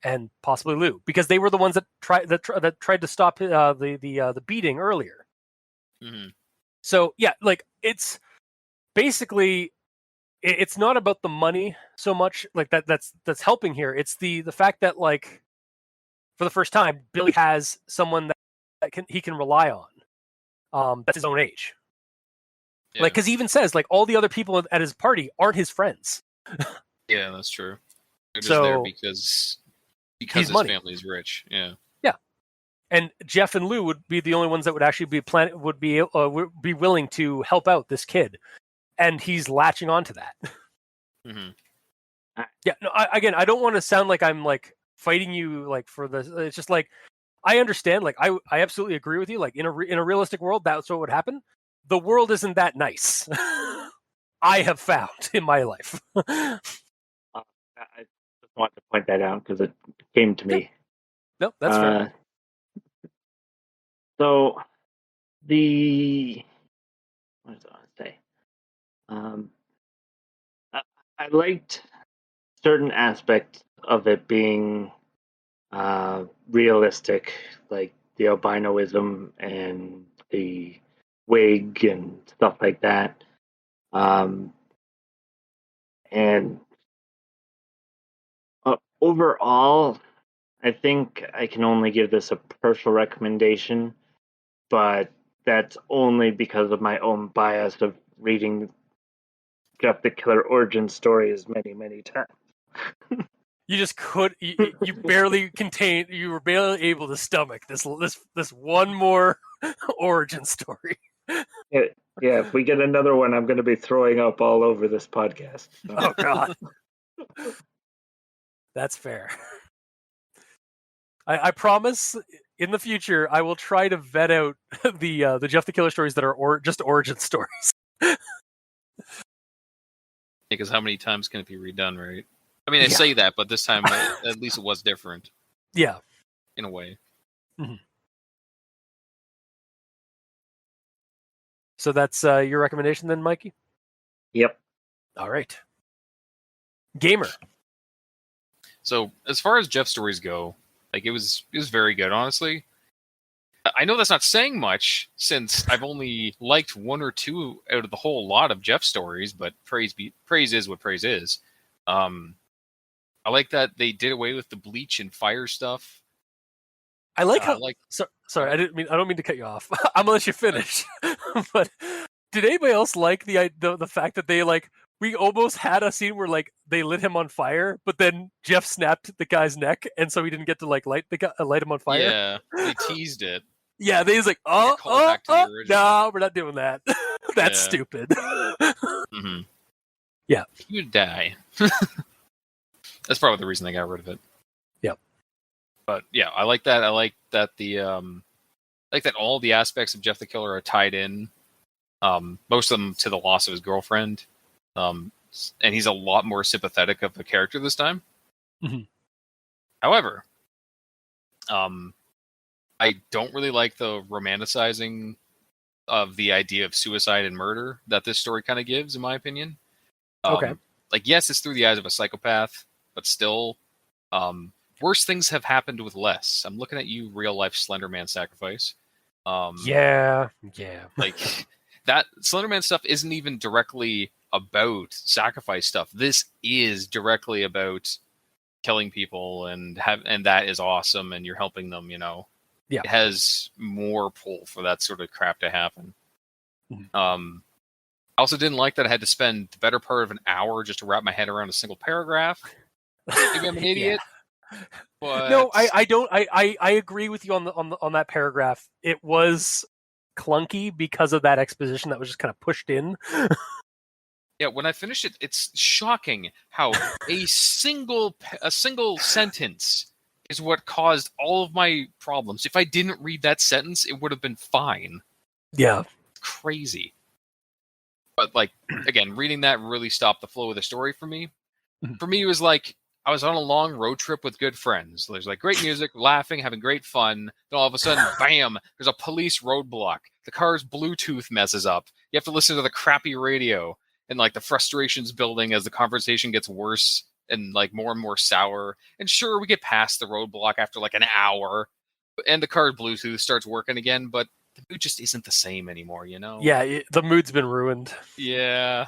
[SPEAKER 1] and possibly Lou, because they were the ones that tried to stop the beating earlier.
[SPEAKER 3] Mm-hmm.
[SPEAKER 1] So yeah, like it's basically it's not about the money so much like that's helping here. It's the fact that like for the first time Billy has someone that he can rely on. That's his own age.
[SPEAKER 3] Yeah.
[SPEAKER 1] Like, because he even says like all the other people at his party aren't his friends.
[SPEAKER 3] Yeah, that's true. They're just there
[SPEAKER 1] So
[SPEAKER 3] because
[SPEAKER 1] he's
[SPEAKER 3] his
[SPEAKER 1] money.
[SPEAKER 3] family's rich. Yeah.
[SPEAKER 1] Yeah, and Jeff and Lou would be the only ones that would actually would be willing to help out this kid, and he's latching onto that.
[SPEAKER 3] Mm-hmm.
[SPEAKER 1] Yeah, no, I don't want to sound like I'm like fighting you like for this. It's just like I understand. Like I absolutely agree with you. Like in a realistic world, that's what would happen. The world isn't that nice. I have found in my life.
[SPEAKER 2] I just wanted to point that out because it came to me.
[SPEAKER 1] No, that's fair.
[SPEAKER 2] So the what was I going to say? I liked certain aspects of it being realistic, like the albinoism and the wig and stuff like that. And overall, I think I can only give this a partial recommendation, but that's only because of my own bias of reading Jeff the Killer origin stories many, many times.
[SPEAKER 1] You just could. You barely contained. You were barely able to stomach this one more origin story.
[SPEAKER 2] Yeah, if we get another one, I'm going to be throwing up all over this podcast. So.
[SPEAKER 1] Oh God, that's fair. I promise. In the future, I will try to vet out the Jeff the Killer stories that are just origin stories.
[SPEAKER 3] Because how many times can it be redone, right? I mean, I say that, but this time at least it was different.
[SPEAKER 1] Yeah,
[SPEAKER 3] in a way.
[SPEAKER 1] Mm-hmm. So that's your recommendation then, Mikey?
[SPEAKER 2] Yep.
[SPEAKER 1] All right. Gamer.
[SPEAKER 3] So as far as Jeff stories go, like it was very good, honestly. I know that's not saying much since I've only liked one or two out of the whole lot of Jeff stories, but praise is what praise is. I like that they did away with the bleach and fire stuff.
[SPEAKER 1] I like how. Sorry, I don't mean to cut you off. I'm gonna let you finish. But did anybody else like the fact that they like we almost had a scene where like they lit him on fire, but then Jeff snapped the guy's neck, and so he didn't get to like light him on fire.
[SPEAKER 3] Yeah, they teased it.
[SPEAKER 1] Yeah, they was like, no, we're not doing that. That's stupid.
[SPEAKER 3] Mm-hmm.
[SPEAKER 1] Yeah,
[SPEAKER 3] he would die. That's probably the reason they got rid of it.
[SPEAKER 1] Yep.
[SPEAKER 3] But yeah, I like that. I like that that all the aspects of Jeff the Killer are tied in. Most of them to the loss of his girlfriend. And he's a lot more sympathetic of a character this time.
[SPEAKER 1] Mm-hmm.
[SPEAKER 3] However, I don't really like the romanticizing of the idea of suicide and murder that this story kind of gives, in my opinion.
[SPEAKER 1] Okay.
[SPEAKER 3] Like, yes, it's through the eyes of a psychopath, but still, worse things have happened with less. I'm looking at you, real life Slenderman sacrifice.
[SPEAKER 1] Yeah.
[SPEAKER 3] Like that Slenderman stuff isn't even directly about sacrifice stuff. This is directly about killing people, and that is awesome, and you're helping them. You know,
[SPEAKER 1] yeah.
[SPEAKER 3] It has more pull for that sort of crap to happen.
[SPEAKER 1] Mm-hmm.
[SPEAKER 3] I also didn't like that I had to spend the better part of an hour just to wrap my head around a single paragraph. Maybe I'm an idiot.
[SPEAKER 1] Yeah.
[SPEAKER 3] But
[SPEAKER 1] no, I don't. I agree with you on that paragraph. It was clunky because of that exposition that was just kind of pushed in.
[SPEAKER 3] Yeah, when I finished it, it's shocking how a single sentence is what caused all of my problems. If I didn't read that sentence, it would have been fine.
[SPEAKER 1] Yeah,
[SPEAKER 3] it's crazy. But like again, reading that really stopped the flow of the story for me. For me, it was like I was on a long road trip with good friends. There's like great music, laughing, having great fun. Then all of a sudden, bam, there's a police roadblock. The car's Bluetooth messes up. You have to listen to the crappy radio. And like the frustration's building as the conversation gets worse and like more and more sour. And sure, we get past the roadblock after like an hour. And the car's Bluetooth starts working again. But the mood just isn't the same anymore, you know?
[SPEAKER 1] Yeah, the mood's been ruined.
[SPEAKER 3] Yeah.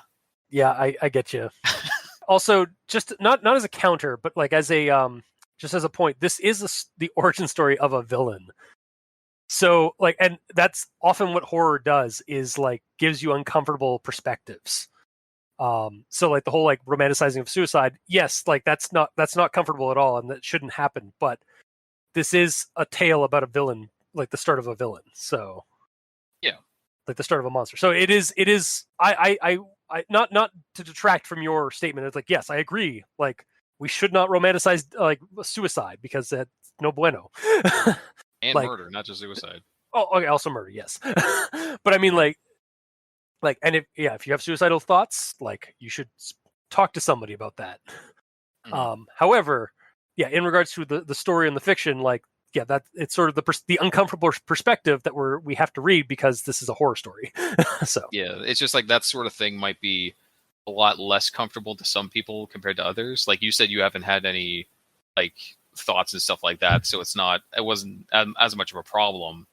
[SPEAKER 1] Yeah, I get you. Also, just not as a counter, but like as a just as a point, this is the origin story of a villain. So like, and that's often what horror does, is like gives you uncomfortable perspectives. So like the whole like romanticizing of suicide, yes, like that's not comfortable at all, and that shouldn't happen. But this is a tale about a villain, like the start of a villain. So
[SPEAKER 3] Yeah.
[SPEAKER 1] like the start of a monster. So it is. I not to detract from your statement. It's like, yes, I agree. Like we should not romanticize like suicide, because that's no bueno.
[SPEAKER 3] And
[SPEAKER 1] like,
[SPEAKER 3] murder, not just suicide.
[SPEAKER 1] Oh, okay, also murder, yes. But I mean, like, and if you have suicidal thoughts, like you should talk to somebody about that. However, yeah, in regards to the story and the fiction, like, yeah, that it's sort of the uncomfortable perspective that we have to read, because this is a horror story. So
[SPEAKER 3] yeah, it's just like that sort of thing might be a lot less comfortable to some people compared to others. Like you said, you haven't had any like thoughts and stuff like that, so it wasn't as much of a problem.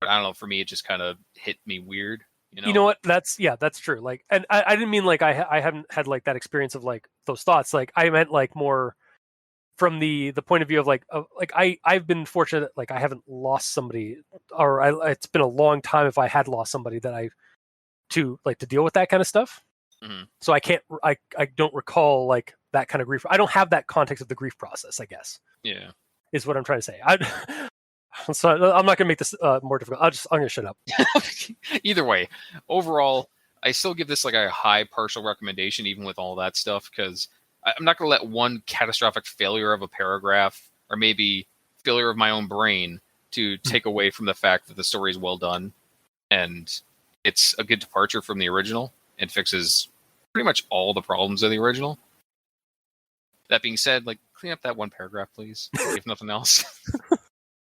[SPEAKER 3] But I don't know, for me, it just kind of hit me weird.
[SPEAKER 1] You know what? That's true. Like, and I didn't mean like I haven't had like that experience of like those thoughts. Like I meant like more from the point of view of like I've been fortunate, like I haven't lost somebody, or it's been a long time if I had lost somebody that to deal with that kind of stuff.
[SPEAKER 3] Mm-hmm.
[SPEAKER 1] So I don't recall like that kind of grief. I don't have that context of the grief process, I guess.
[SPEAKER 3] Yeah,
[SPEAKER 1] is what I'm trying to say. So I'm not going to make this more difficult. I'm going to shut up.
[SPEAKER 3] Either way, overall, I still give this like a high partial recommendation, even with all that stuff, because I'm not going to let one catastrophic failure of a paragraph, or maybe failure of my own brain, to take away from the fact that the story is well done and it's a good departure from the original and fixes pretty much all the problems of the original. That being said, like, clean up that one paragraph, please, if nothing else.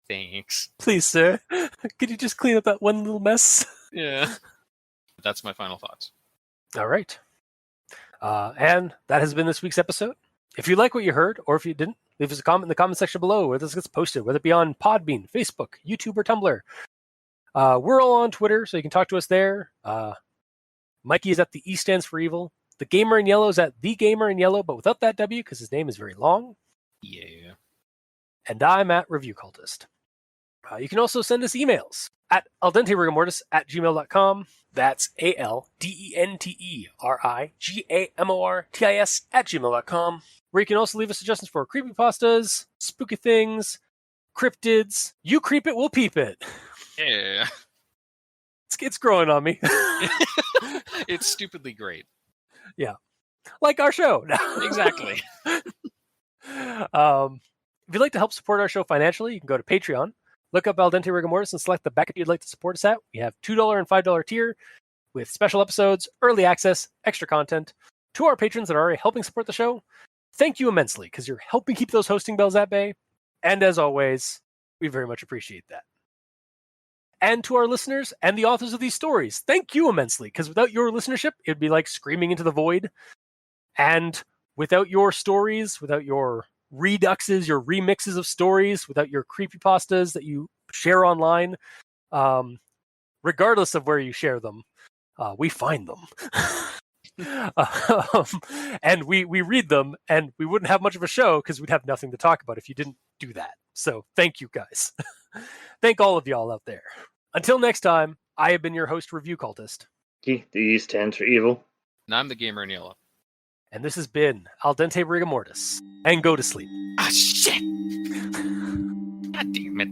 [SPEAKER 3] Thanks.
[SPEAKER 1] Please, sir. Could you just clean up that one little mess?
[SPEAKER 3] Yeah. That's my final thoughts.
[SPEAKER 1] All right. And that has been this week's episode. If you like what you heard, or if you didn't, leave us a comment in the comment section below where this gets posted, whether it be on Podbean, Facebook, YouTube, or Tumblr. We're all on Twitter, so you can talk to us there. Mikey is at the E stands for evil. The Gamer in Yellow is at the Gamer in Yellow, but without that W, because his name is very long.
[SPEAKER 3] Yeah.
[SPEAKER 1] And I'm at Review Cultist. You can also send us emails at aldenterigamortis@gmail.com. That's ALDENTERIGAMORTIS@gmail.com. Where you can also leave us suggestions for creepypastas, spooky things, cryptids. You creep it, we'll peep it.
[SPEAKER 3] Yeah.
[SPEAKER 1] It's growing on me.
[SPEAKER 3] It's stupidly great.
[SPEAKER 1] Yeah. Like our show.
[SPEAKER 3] Exactly.
[SPEAKER 1] If you'd like to help support our show financially, you can go to Patreon. Look up Al Dente Rigor Mortis and select the bucket you'd like to support us at. We have $2 and $5 tier with special episodes, early access, extra content. To our patrons that are already helping support the show, thank you immensely, because you're helping keep those hosting bells at bay. And as always, we very much appreciate that. And to our listeners and the authors of these stories, thank you immensely, because without your listenership, it would be like screaming into the void. And without your stories, without your reduxes, your remixes of stories, without your creepypastas that you share online, regardless of where you share them, we find them. And we read them, and we wouldn't have much of a show because we'd have nothing to talk about if you didn't do that. So thank you guys. Thank all of y'all out there. Until next time, I have been your host, Review Cultist.
[SPEAKER 2] The E stands for evil.
[SPEAKER 3] And I'm the Gamer in Yellow.
[SPEAKER 1] And this has been Al Dente Rigor Mortis. And go to sleep.
[SPEAKER 3] Ah, shit! God damn it.